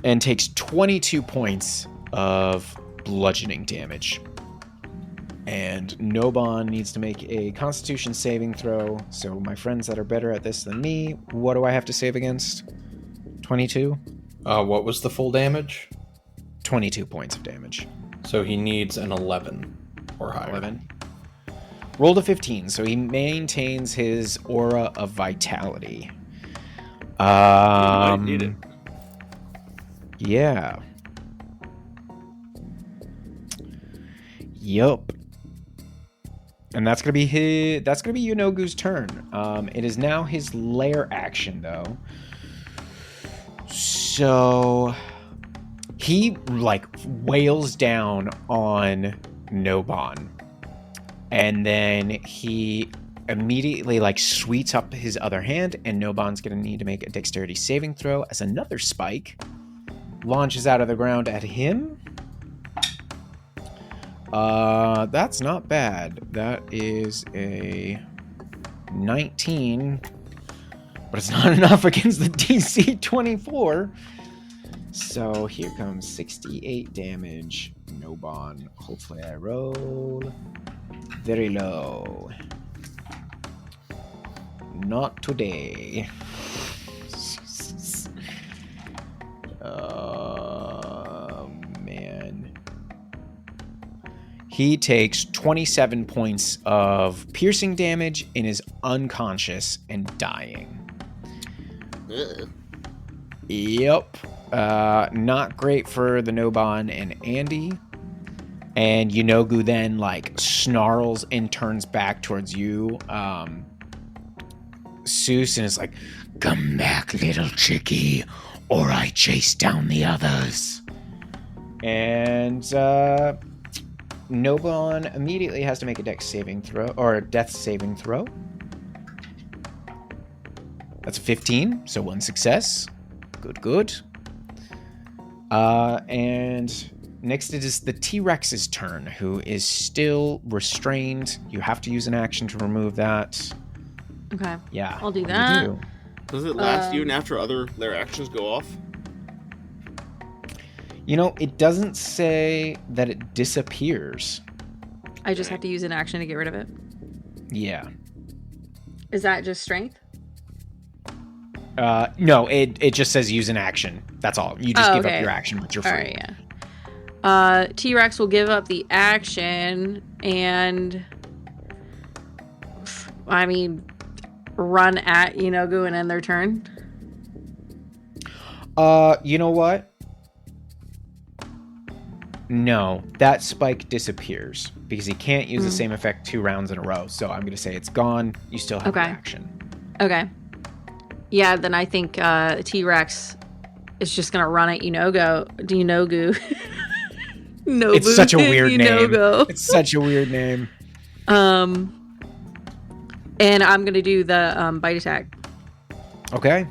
Speaker 2: And takes 22 points of bludgeoning damage. And Nobon needs to make a Constitution saving throw. So my friends that are better at this than me, what do I have to save against? 22?
Speaker 4: What was the full damage?
Speaker 2: 22 points of damage.
Speaker 4: So he needs an 11 or higher.
Speaker 2: 11. Rolled a 15, so he maintains his aura of vitality.
Speaker 1: Might need it.
Speaker 2: Yeah. Yup. And that's gonna be Yeenoghu's turn. It is now his lair action though. So He like wails down on Nobon, and then he immediately like sweeps up his other hand, and Nobon's gonna need to make a dexterity saving throw as another spike launches out of the ground at him. That's not bad. That is a 19, but it's not enough against the DC 24. So here comes 68 damage. Nobon. Hopefully I roll very low. Not today. Man. He takes 27 points of piercing damage and is unconscious and dying.
Speaker 1: Ugh.
Speaker 2: Yep. Not great for the Nobon and Andy. And Yeenoghu then like snarls and turns back towards you, Seuss, and is like, "Come back, little chickie, or I chase down the others." And Nobon immediately has to make a dex saving throw, or a death saving throw. That's a 15, so 1 success. Good. And next it is the T-Rex's turn, who is still restrained. You have to use an action to remove that.
Speaker 3: Okay.
Speaker 2: Yeah.
Speaker 3: I'll do
Speaker 2: what
Speaker 3: that.
Speaker 2: you do?
Speaker 1: Does it last even after their actions go off?
Speaker 2: You know, it doesn't say that it disappears.
Speaker 3: I just have to use an action to get rid of it.
Speaker 2: Yeah.
Speaker 3: Is that just strength?
Speaker 2: No, it just says use an action. That's all. You just give up your action, but you're free.
Speaker 3: All right, yeah. T-Rex will give up the action and, I mean, run at Yeenoghu and end their turn.
Speaker 2: You know what? No, that spike disappears because he can't use the same effect 2 rounds in a row. So I'm going to say it's gone. You still have the action.
Speaker 3: Okay. Yeah, then I think T-Rex is just going to run at Yeenoghu.
Speaker 2: It's such a weird name.
Speaker 3: Yeenoghu.
Speaker 2: It's such a weird name.
Speaker 3: And I'm going to do the bite attack.
Speaker 2: Okay.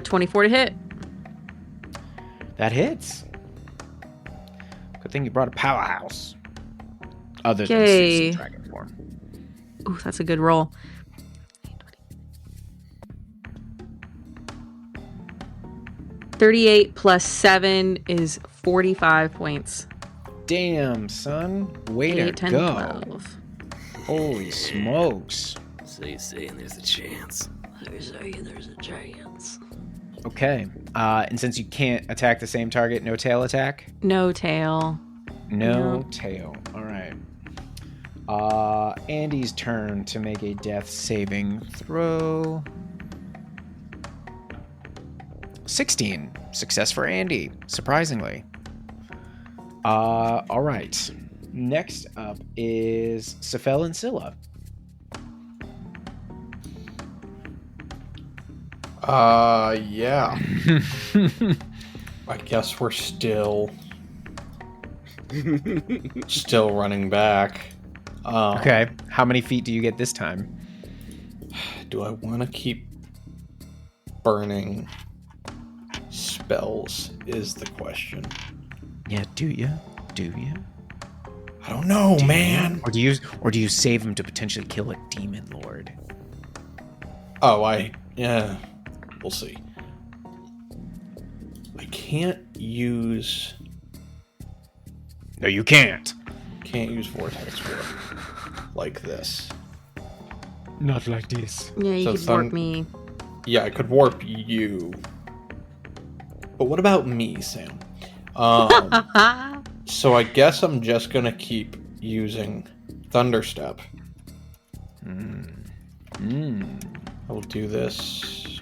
Speaker 3: 24 to hit.
Speaker 2: That hits. Good thing you brought a powerhouse. Other than Susan Dragon form.
Speaker 3: Ooh, that's a good roll. 38 plus 7 is 45 points.
Speaker 2: Damn, son. Way to
Speaker 3: 10,
Speaker 2: go.
Speaker 3: 12.
Speaker 2: Holy smokes.
Speaker 1: So you're saying there's a chance.
Speaker 3: There's a chance.
Speaker 2: Okay. And since you can't attack the same target, no tail attack?
Speaker 3: No tail.
Speaker 2: No tail. All right. Andy's turn to make a death saving throw. 16. Success for Andy, surprisingly. All right. Next up is Sephel and Scylla.
Speaker 4: Yeah. I guess we're still running back.
Speaker 2: Okay. How many feet do you get this time?
Speaker 4: Do I want to keep burning spells is the question.
Speaker 2: Yeah, do you?
Speaker 4: I don't know, man.
Speaker 2: Or do you save him to potentially kill a demon lord?
Speaker 4: Yeah. We'll see. I can't use...
Speaker 2: No, you can't.
Speaker 4: Can't use Vortex Warp like this.
Speaker 2: Not like this.
Speaker 3: Yeah, you could warp me.
Speaker 4: Yeah, I could warp you. But what about me, Sam? So I guess I'm just going to keep using Thunderstep. I will do this.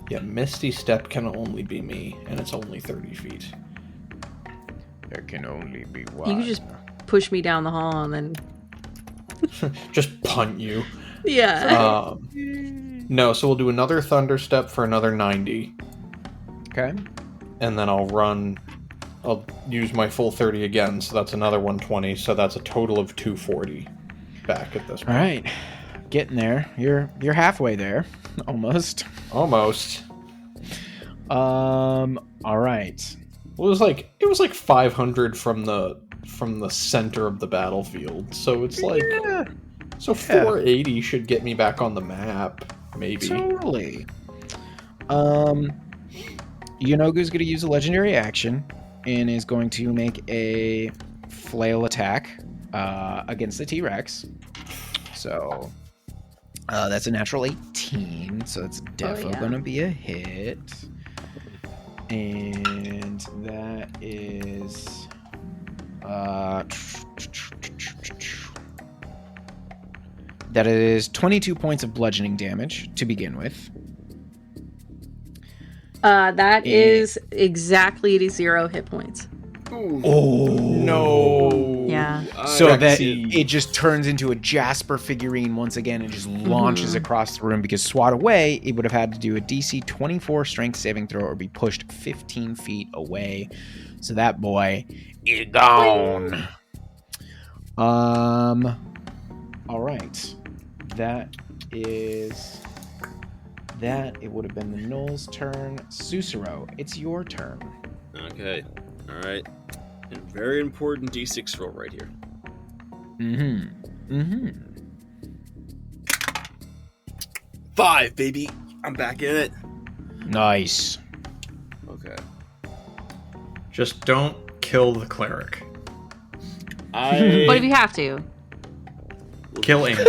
Speaker 4: Yeah, Misty Step can only be me, and it's only 30 feet.
Speaker 2: There can only be one.
Speaker 3: You could just push me down the hall and then...
Speaker 4: Just punt you.
Speaker 3: Yeah.
Speaker 4: No, so we'll do another Thunder Step for another 90.
Speaker 2: Okay.
Speaker 4: And then I'll use my full 30 again, so that's another 120, so that's a total of 240 back at this point.
Speaker 2: All right. Getting there. You're halfway there. Almost.
Speaker 4: Almost.
Speaker 2: All right.
Speaker 4: Well, it was like 500 from the center of the battlefield, so it's like...
Speaker 2: Yeah.
Speaker 4: So 480 should get me back on the map, maybe.
Speaker 2: Totally. Yeenoghu's going to use a legendary action and is going to make a flail attack against the T-Rex. So that's a natural 18, so that's definitely going to be a hit. And that is... that is 22 points of bludgeoning damage to begin with.
Speaker 3: That is exactly to 0 hit points.
Speaker 2: Oh
Speaker 4: no!
Speaker 3: Yeah.
Speaker 2: So that it just turns into a Jasper figurine once again and just launches across the room, because swat away, it would have had to do a DC 24 strength saving throw or be pushed 15 feet away. So that boy is gone. All right. It would have been the Gnoll's turn. Sussaro, it's your turn.
Speaker 1: Okay. All right. And very important D6 roll right here.
Speaker 2: Mm-hmm.
Speaker 1: 5, baby. I'm back in it.
Speaker 2: Nice.
Speaker 1: Okay.
Speaker 4: Just don't kill the cleric.
Speaker 3: But if you have to.
Speaker 4: Kill him.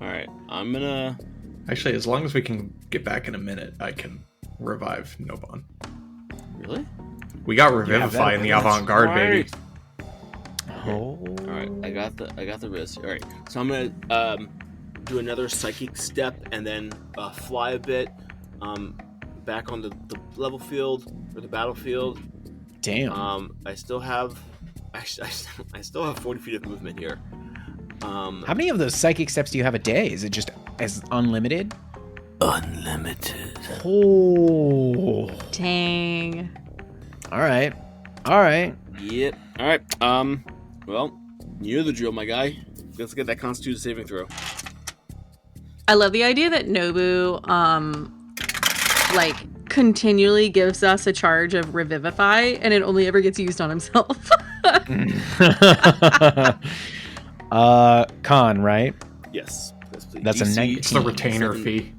Speaker 1: Alright, I'm gonna...
Speaker 4: Actually, as long as we can get back in a minute, I can revive Noban.
Speaker 1: Really?
Speaker 4: We got Revivify in the avant-garde, baby.
Speaker 2: Oh.
Speaker 1: Alright, I got the wrist. Alright, so I'm gonna do another psychic step and then fly a bit back on the level field, or the battlefield.
Speaker 2: Damn.
Speaker 1: I still have 40 feet of movement here.
Speaker 2: How many of those psychic steps do you have a day? Is it just as unlimited?
Speaker 1: Unlimited.
Speaker 2: Oh.
Speaker 3: Dang.
Speaker 2: All right.
Speaker 1: Yep. Alright, well, you know the drill, my guy. Let's get that Constitution saving throw.
Speaker 3: I love the idea that Nobu, continually gives us a charge of Revivify, and it only ever gets used on himself.
Speaker 2: Con, right?
Speaker 1: Yes. Please.
Speaker 2: That's a 19.
Speaker 4: It's the retainer fee.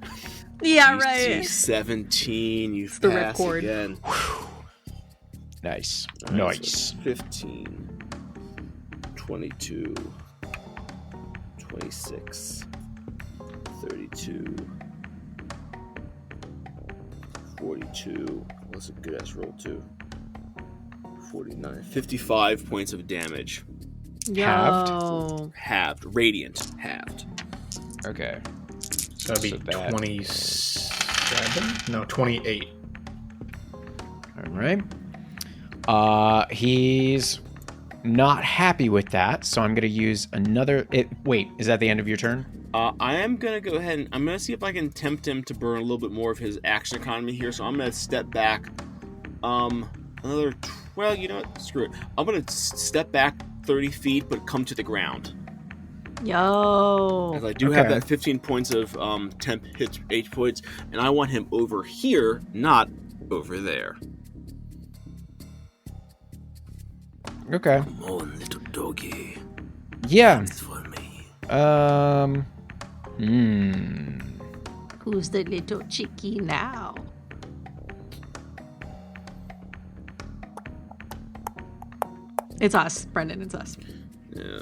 Speaker 3: Yeah,
Speaker 1: DC
Speaker 3: right.
Speaker 1: 17. You
Speaker 3: the
Speaker 1: pass
Speaker 3: ripcord.
Speaker 1: again.
Speaker 2: Nice.
Speaker 1: All right,
Speaker 2: Nice.
Speaker 1: so 15, 22, 26, 32, 42. That's a good ass roll too. 49, 55 points of damage.
Speaker 3: Yo.
Speaker 1: Halved. Radiant. Halved.
Speaker 2: Okay.
Speaker 4: So that'd be 27? No, 28.
Speaker 2: All right. He's not happy with that, so I'm going to use another... Wait, is that the end of your turn?
Speaker 1: I am going to go ahead and I'm going to see if I can tempt him to burn a little bit more of his action economy here. So I'm going to step back another... Well, you know what? Screw it. I'm going to step back 30 feet, but come to the ground.
Speaker 3: Yo.
Speaker 1: As I do have that 15 points of temp hit H points, and I want him over here, not over there.
Speaker 2: Okay.
Speaker 1: Come on, little doggy.
Speaker 2: Yeah.
Speaker 1: Dance for me.
Speaker 3: Who's the little chickie now? It's us, Brendan. It's us.
Speaker 1: Yeah.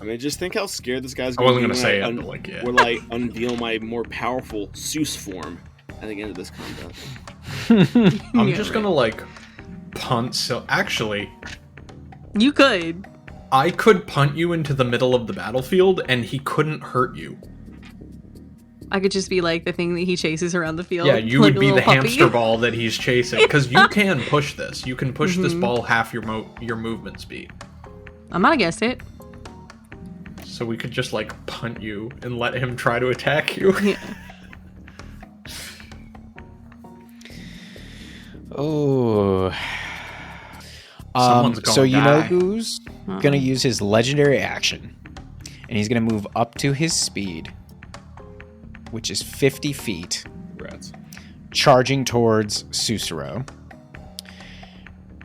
Speaker 1: I mean, just think how scared this guy's
Speaker 4: I
Speaker 1: going to be.
Speaker 4: wasn't going to say it, but like, yeah.
Speaker 1: When I unveil my more powerful Seuss form at the end of this combat.
Speaker 4: I'm just going to, punt. So, actually...
Speaker 3: You could.
Speaker 4: I could punt you into the middle of the battlefield, and he couldn't hurt you.
Speaker 3: I could just be like the thing that he chases around the field.
Speaker 4: Yeah, you
Speaker 3: like
Speaker 4: would
Speaker 3: a
Speaker 4: be the
Speaker 3: little puppy.
Speaker 4: hamster ball that he's chasing. Because you can push this. You can push this ball half your movement speed.
Speaker 3: I'm not against it.
Speaker 4: So so we could just like punt you and let him try to attack you.
Speaker 3: Yeah.
Speaker 2: Oh.
Speaker 4: Someone's gonna
Speaker 2: So
Speaker 4: die.
Speaker 2: Yeenoghu's gonna use his legendary action, and he's gonna move up to his speed, which is 50 feet,
Speaker 1: Rats.
Speaker 2: charging towards Sussaro.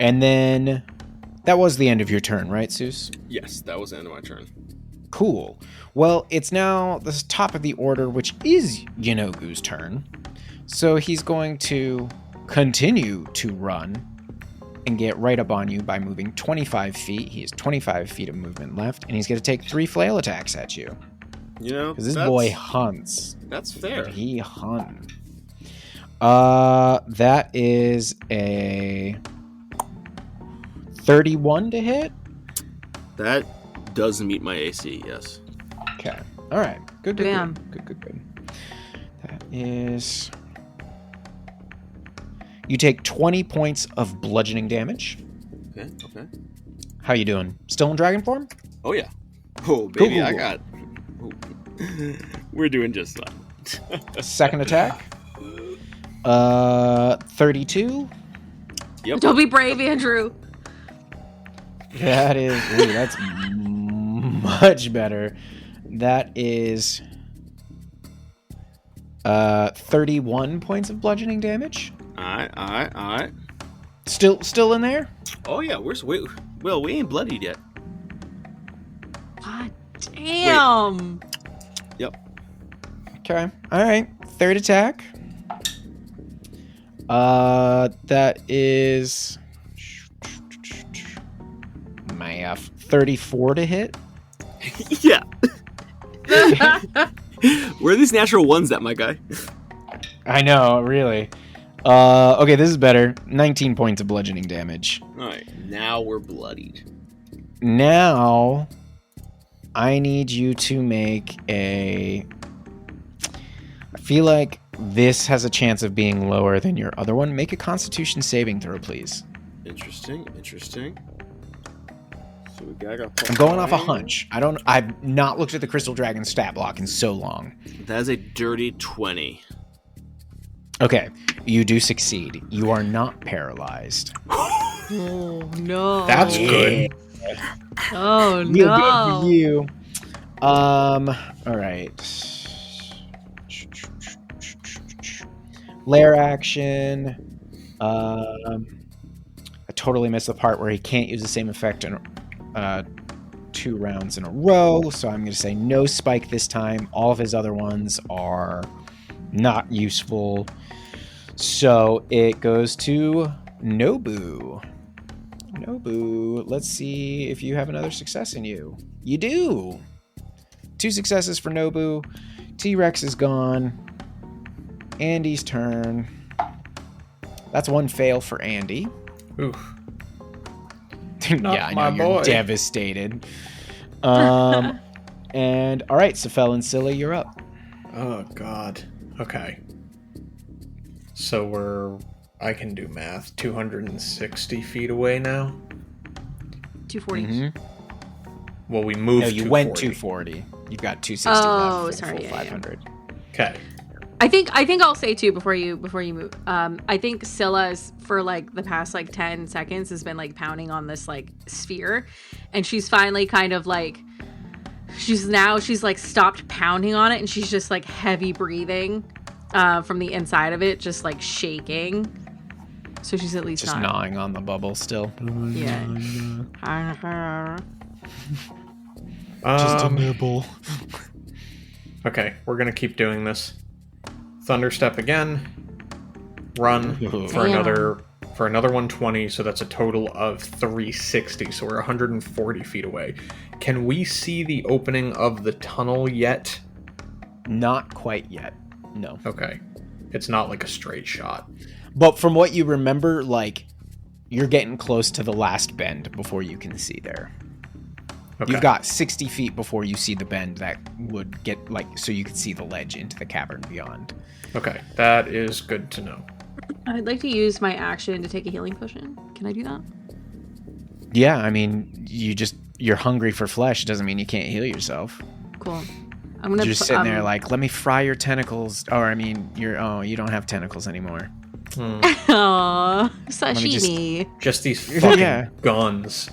Speaker 2: And then that was the end of your turn, right, Sus?
Speaker 1: Yes, that was the end of my turn.
Speaker 2: Cool. Well, it's now the top of the order, which is Yeenoghu's turn. So he's going to continue to run and get right up on you by moving 25 feet. He has 25 feet of movement left, and he's going to take 3 flail attacks at you.
Speaker 1: You know,
Speaker 2: Because this boy hunts.
Speaker 1: That's fair.
Speaker 2: He hunt. That is a 31 to hit.
Speaker 1: That does meet my AC, yes.
Speaker 2: Okay. All right. Good.
Speaker 3: Bam.
Speaker 2: Good. That is... You take 20 points of bludgeoning damage.
Speaker 1: Okay.
Speaker 2: How you doing? Still in dragon form?
Speaker 1: Oh, yeah. Oh, baby,
Speaker 2: Cool.
Speaker 1: I got... Oh. We're doing just fine.
Speaker 2: Second attack. 32.
Speaker 1: Yep.
Speaker 3: Don't be brave, Andrew.
Speaker 2: That is... Ooh, that's much better. That is... 31 points of bludgeoning damage.
Speaker 1: Alright.
Speaker 2: Still in there?
Speaker 1: Oh, yeah, we ain't bloodied yet.
Speaker 3: God damn.
Speaker 1: Yep.
Speaker 2: Okay. All right. Third attack. That is math. 34 to hit.
Speaker 1: Yeah. Where are these natural ones at, my guy?
Speaker 2: I know, really. Okay, this is better. 19 points of bludgeoning damage.
Speaker 1: Alright, now we're bloodied.
Speaker 2: Now, I need you to make a... I feel like this has a chance of being lower than your other one. Make a Constitution saving throw, please.
Speaker 1: Interesting. So we got
Speaker 2: I'm going off a hunch. I've not looked at the Crystal Dragon stat block in so long.
Speaker 1: That is a dirty 20.
Speaker 2: Okay, you do succeed. You are not paralyzed.
Speaker 3: Oh no.
Speaker 4: That's good.
Speaker 3: Oh
Speaker 2: Real
Speaker 3: no.
Speaker 2: good for you. All right. Lair action. I totally missed the part where he can't use the same effect in 2 rounds in a row, so I'm going to say no spike this time. All of his other ones are not useful. So it goes to Nobu. Let's see if you have another success in you. You do. 2 successes for Nobu. T-Rex is gone. Andy's turn. That's 1 fail for Andy.
Speaker 4: Oof.
Speaker 2: Yeah, I know,
Speaker 4: my
Speaker 2: you're
Speaker 4: boy.
Speaker 2: devastated. And all right, Sephel and Scylla, you're up.
Speaker 4: Oh god. Okay. So I can do math. 260 feet away now.
Speaker 3: 240.
Speaker 2: Mhm.
Speaker 4: Well, we moved.
Speaker 2: No, you
Speaker 4: 240.
Speaker 2: went 240. You've got 260
Speaker 3: Oh,
Speaker 2: left for
Speaker 3: sorry,
Speaker 2: the full
Speaker 3: yeah, yeah.
Speaker 2: 500.
Speaker 4: Okay.
Speaker 3: I think I'll say too before you move. I think Scylla's for like the past like 10 seconds has been like pounding on this like sphere, and she's finally kind of like she's like stopped pounding on it, and she's just like heavy breathing from the inside of it, just like shaking. So she's at least
Speaker 2: Just
Speaker 3: not.
Speaker 2: gnawing on the bubble still.
Speaker 3: Yeah.
Speaker 2: Just a nibble.
Speaker 4: Okay, we're gonna keep doing this. Thunderstep again. Run for
Speaker 3: Damn.
Speaker 4: another 120, so that's a total of 360. So we're 140 feet away. Can we see the opening of the tunnel yet?
Speaker 2: Not quite yet. No.
Speaker 4: Okay. It's not like a straight shot.
Speaker 2: But from what you remember, like, you're getting close to the last bend before you can see there.
Speaker 4: Okay.
Speaker 2: You've got 60 feet before you see the bend that would get, like, so you could see the ledge into the cavern beyond.
Speaker 4: Okay, that is good to know.
Speaker 3: I'd like to use my action to take a healing potion. Can I do that?
Speaker 2: Yeah, I mean, you just you're hungry for flesh doesn't mean you can't heal yourself.
Speaker 3: Cool. I'm gonna
Speaker 2: You're just sitting there like, let me fry your tentacles. Or I mean, you don't have tentacles anymore.
Speaker 3: Oh, sashimi.
Speaker 4: Just these fucking guns.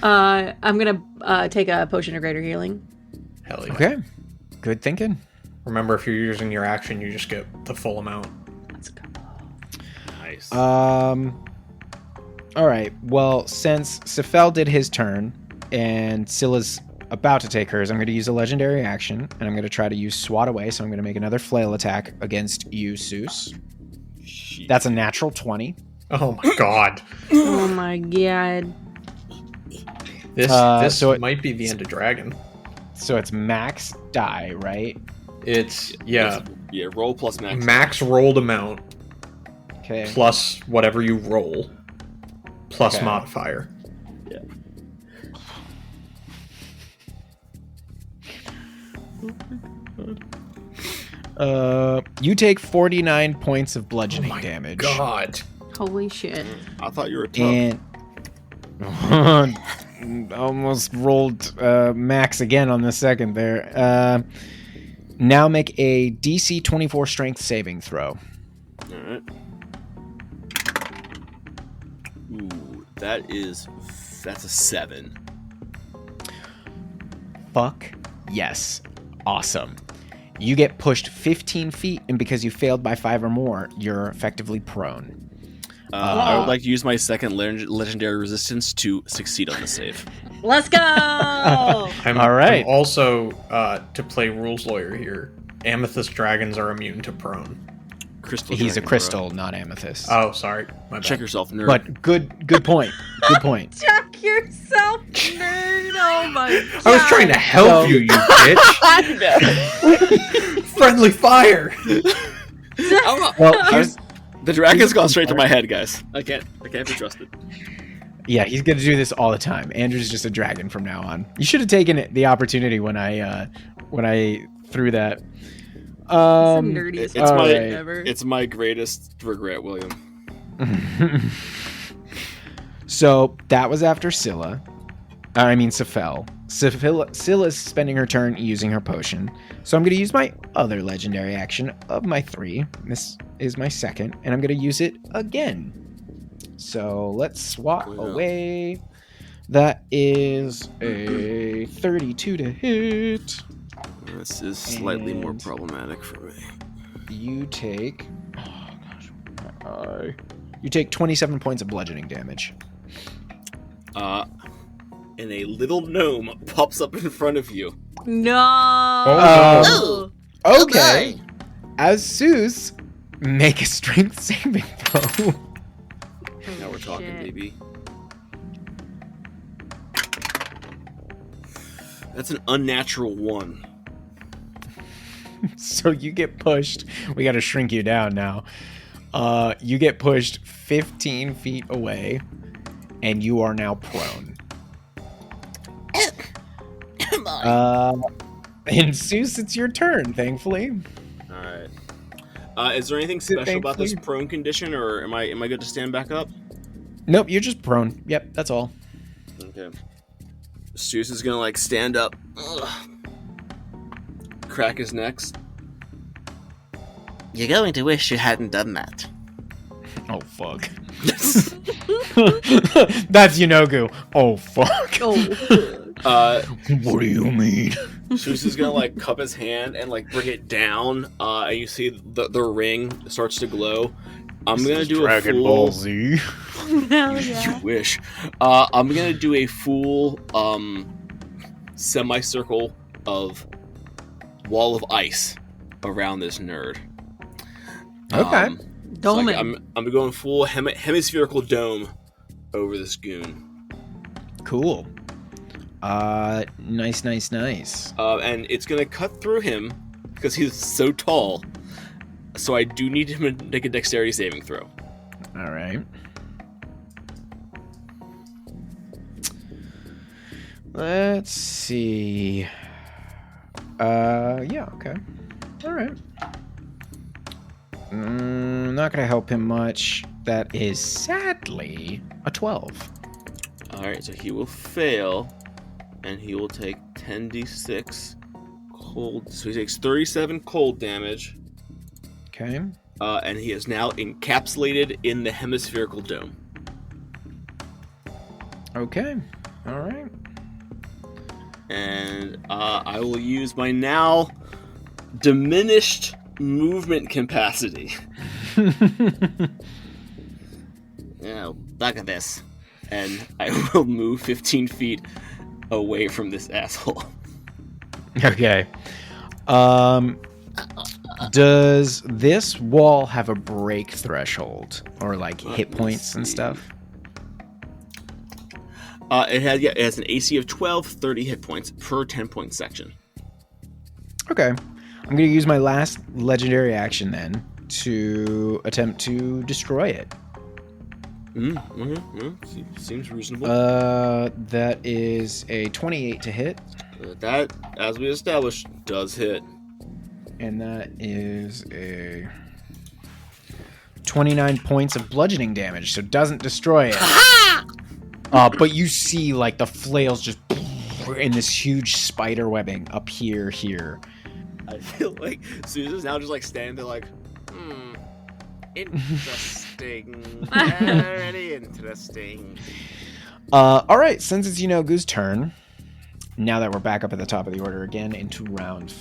Speaker 3: I'm gonna take a potion of greater healing.
Speaker 4: Hell yeah.
Speaker 2: Okay. Good thinking.
Speaker 4: Remember, if you're using your action, you just get the full amount.
Speaker 3: Let's go.
Speaker 1: Nice.
Speaker 2: All right. Well, since Sephel did his turn and Scylla's about to take hers, I'm going to use a legendary action, and I'm going to try to use Swat Away, so I'm going to make another flail attack against you, Seuss. That's a natural 20.
Speaker 4: Oh my god.
Speaker 3: Oh my god.
Speaker 4: This
Speaker 2: so
Speaker 4: might be the end of Dragon.
Speaker 2: So it's max die, right?
Speaker 4: It's
Speaker 1: roll plus max.
Speaker 4: Max rolled amount
Speaker 2: Okay.
Speaker 4: plus whatever you roll plus modifier.
Speaker 2: You take 49 points of bludgeoning damage.
Speaker 4: God.
Speaker 3: Holy shit.
Speaker 1: I thought you were tough.
Speaker 2: And almost rolled max again on the second there. Now make a DC 24 strength saving throw.
Speaker 1: Alright. Ooh, that's a 7.
Speaker 2: Fuck yes. Awesome. You get pushed 15 feet, and because you failed by 5 or more, you're effectively prone.
Speaker 1: I would like to use my second legendary resistance to succeed on the save.
Speaker 3: Let's go!
Speaker 4: I'm also, to play rules lawyer here, amethyst dragons are immune to prone.
Speaker 2: He's a crystal, not amethyst.
Speaker 4: Oh, sorry. My bad.
Speaker 1: Check yourself, nerd.
Speaker 2: But good point. Good point.
Speaker 3: Check yourself, nerd. Oh my god.
Speaker 4: I was trying to help you bitch.
Speaker 3: I know.
Speaker 4: Friendly fire.
Speaker 1: The dragon's gone straight to my head, guys. I can't be trusted.
Speaker 2: Yeah, he's gonna do this all the time. Andrew's just a dragon from now on. You should have taken the opportunity when I threw that.
Speaker 1: It's my greatest regret, William.
Speaker 2: So that was after Scylla. I mean Sephel. Scylla's spending her turn using her potion. So I'm going to use my other legendary action of my 3. This is my second, and I'm going to use it again. So let's swat away. That is a 32 to hit.
Speaker 1: This is slightly more problematic for me.
Speaker 2: You take... you take 27 points of bludgeoning damage.
Speaker 1: And a little gnome pops up in front of you.
Speaker 3: No!
Speaker 2: Okay. As Seuss, make a strength saving throw.
Speaker 1: Now we're talking, baby. That's an unnatural 1.
Speaker 2: So you get pushed. We got to shrink you down now. You get pushed 15 feet away, and you are now prone. And Seuss, it's your turn, thankfully.
Speaker 1: Alright. Is there anything special about this prone condition, or am I good to stand back up?
Speaker 2: Nope, you're just prone. Yep, that's all.
Speaker 1: Okay. Seuss is gonna stand up. Ugh. Crack his neck.
Speaker 5: You're going to wish you hadn't done that.
Speaker 2: Oh, fuck. That's Yeenoghu. Oh, fuck. What do you mean?
Speaker 1: Seuss is gonna cup his hand and bring it down, and you see the ring starts to glow. I'm gonna do
Speaker 2: Dragon
Speaker 1: a full...
Speaker 2: Ball Z.
Speaker 1: You wish. I'm gonna do a full semicircle of wall of ice around this nerd.
Speaker 2: Okay.
Speaker 3: Dome.
Speaker 1: I'm going full hemispherical dome over this goon.
Speaker 2: Cool. Nice.
Speaker 1: And it's gonna cut through him because he's so tall. So I do need him to make a dexterity saving throw.
Speaker 2: All right. Let's see. Yeah, okay. All right. Not gonna help him much. That is sadly a 12.
Speaker 1: Alright, so he will fail, and he will take 10d6 cold. So he takes 37 cold damage.
Speaker 2: Okay.
Speaker 1: And he is now encapsulated in the hemispherical dome.
Speaker 2: Okay. All right.
Speaker 1: And I will use my now diminished movement capacity.
Speaker 5: Oh, look at this.
Speaker 1: And I will move 15 feet away from this asshole.
Speaker 2: Okay. Does this wall have a break threshold or like hit points and stuff?
Speaker 1: It has an AC of 12, 30 hit points per 10-point section.
Speaker 2: Okay. I'm going to use my last legendary action then to attempt to destroy it.
Speaker 1: Seems reasonable.
Speaker 2: That is a 28 to hit.
Speaker 1: That, as we established, does hit.
Speaker 2: And that is a 29 points of bludgeoning damage, so doesn't destroy it. But you see, like, the flails just in this huge spider webbing up here.
Speaker 1: I feel like Susan's now just, like, standing there like, interesting. Very interesting.
Speaker 2: Alright, since it's Yeenoghu's turn, now that we're back up at the top of the order again into round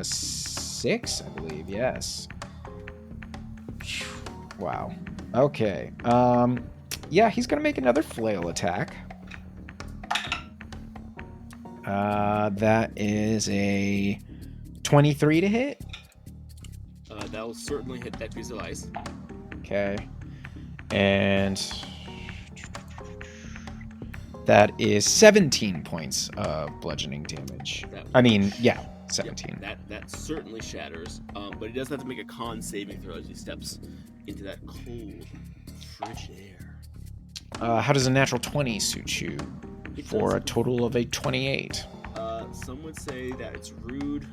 Speaker 2: 6, I believe, yes. Wow. Okay. Yeah, he's gonna make another flail attack. That is a 23 to hit.
Speaker 1: That will certainly hit that piece of ice.
Speaker 2: Okay. And that is 17 points of bludgeoning damage. 17.
Speaker 1: That certainly shatters. But he does have to make a con saving throw as he steps into that cold, frigid air.
Speaker 2: How does a natural 20 suit you for a total of a 28?
Speaker 1: Some would say that it's rude.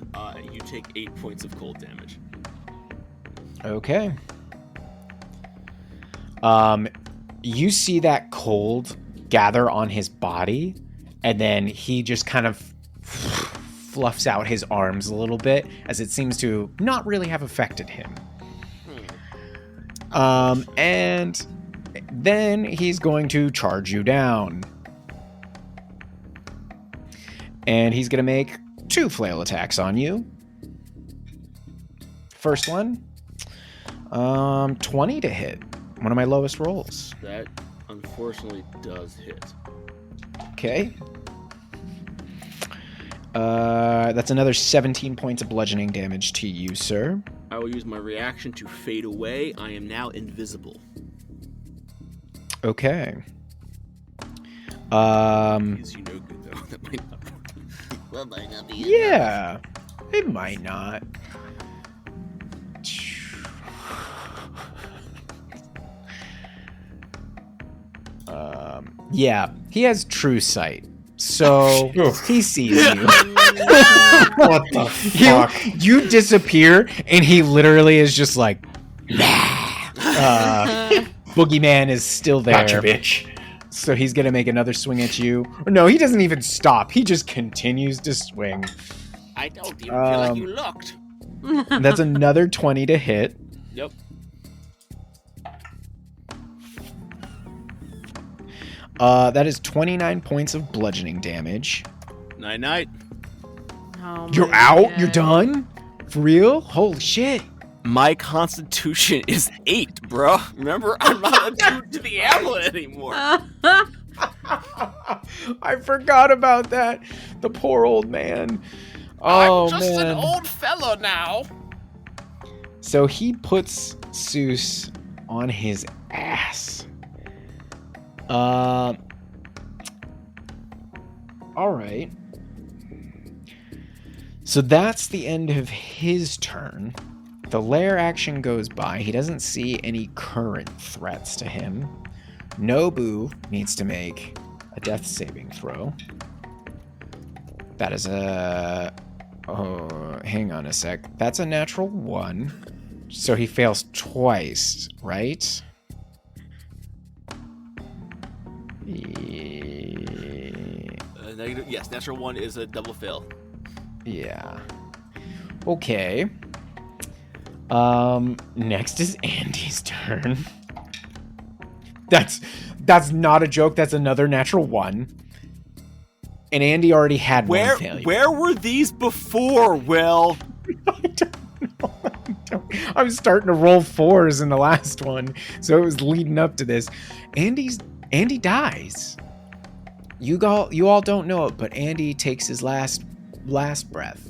Speaker 1: You take 8 points of cold damage.
Speaker 2: Okay. You see that cold gather on his body, and then he just kind of fluffs out his arms a little bit, as it seems to not really have affected him. And then he's going to charge you down. And he's going to make 2 flail attacks on you. First one, 20 to hit. One of my lowest rolls.
Speaker 1: That unfortunately does hit.
Speaker 2: Okay. That's another 17 points of bludgeoning damage to you, sir.
Speaker 1: I will use my reaction to fade away. I am now invisible.
Speaker 2: Okay.
Speaker 1: Use Yeenoghu, though. That might not work.
Speaker 5: Well, might not be
Speaker 2: Yeah. It might not. Yeah, he has true sight, so he sees you.
Speaker 4: What the fuck?
Speaker 2: You disappear, and he literally is just like, Boogeyman is still there.
Speaker 4: Gotcha, bitch.
Speaker 2: So he's gonna make another swing at you. No, he doesn't even stop. He just continues to swing.
Speaker 5: I don't even feel like you looked.
Speaker 2: That's another 20 to hit.
Speaker 1: Yep.
Speaker 2: That is 29 points of bludgeoning damage.
Speaker 1: Night.
Speaker 3: Oh
Speaker 2: You're
Speaker 3: my
Speaker 2: out?
Speaker 3: God.
Speaker 2: You're done? For real? Holy shit.
Speaker 1: My constitution is 8, bro. Remember, I'm not attuned to the amulet anymore.
Speaker 2: I forgot about that. The poor old man. Oh,
Speaker 1: I'm just
Speaker 2: man.
Speaker 1: an old fellow now.
Speaker 2: So he puts Seuss on his ass. All right. So that's the end of his turn. The lair action goes by. He doesn't see any current threats to him. Nobu needs to make a death saving throw. That is a... Oh, hang on a sec. That's a natural 1. So he fails twice, right?
Speaker 1: Negative. Yes, natural 1 is a double fail.
Speaker 2: Yeah. Okay. Next is Andy's turn. That's not a joke. That's another natural 1. And Andy already had one failure.
Speaker 1: Where were these before, Will?
Speaker 2: I don't know. I was starting to roll 4s in the last one, so it was leading up to this. Andy dies. You all don't know it, but Andy takes his last breath.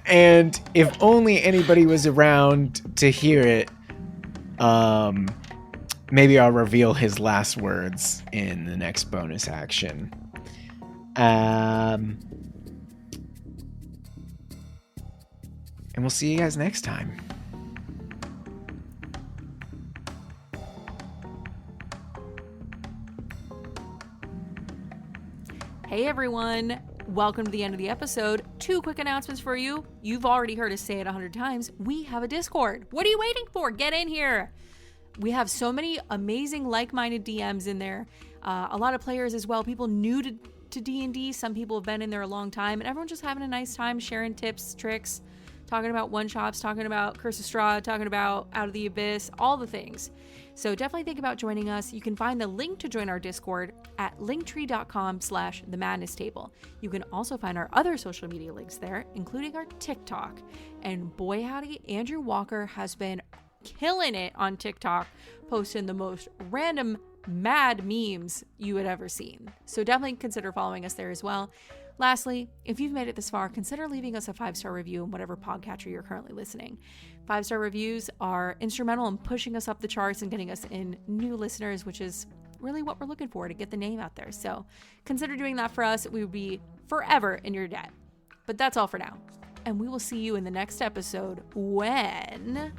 Speaker 2: And if only anybody was around to hear it, maybe I'll reveal his last words in the next bonus action. And we'll see you guys next time.
Speaker 3: Hey everyone, welcome to the end of the episode. 2 quick announcements for you. You've already heard us say it 100 times. We have a Discord. What are you waiting for? Get in here. We have so many amazing like-minded DMs in there. A lot of players as well, people new to D&D. Some people have been in there a long time, and everyone's just having a nice time sharing tips, tricks, talking about one-shots, talking about Curse of Strahd, talking about Out of the Abyss, all the things. So definitely think about joining us. You can find the link to join our Discord at linktree.com/themadnesstable. You can also find our other social media links there, including our TikTok. And boy howdy, Andrew Walker has been killing it on TikTok, posting the most random mad memes you had ever seen. So definitely consider following us there as well. Lastly, if you've made it this far, consider leaving us a 5-star review in whatever podcatcher you're currently listening. 5-star reviews are instrumental in pushing us up the charts and getting us in new listeners, which is really what we're looking for to get the name out there. So consider doing that for us. We would be forever in your debt. But that's all for now. And we will see you in the next episode when...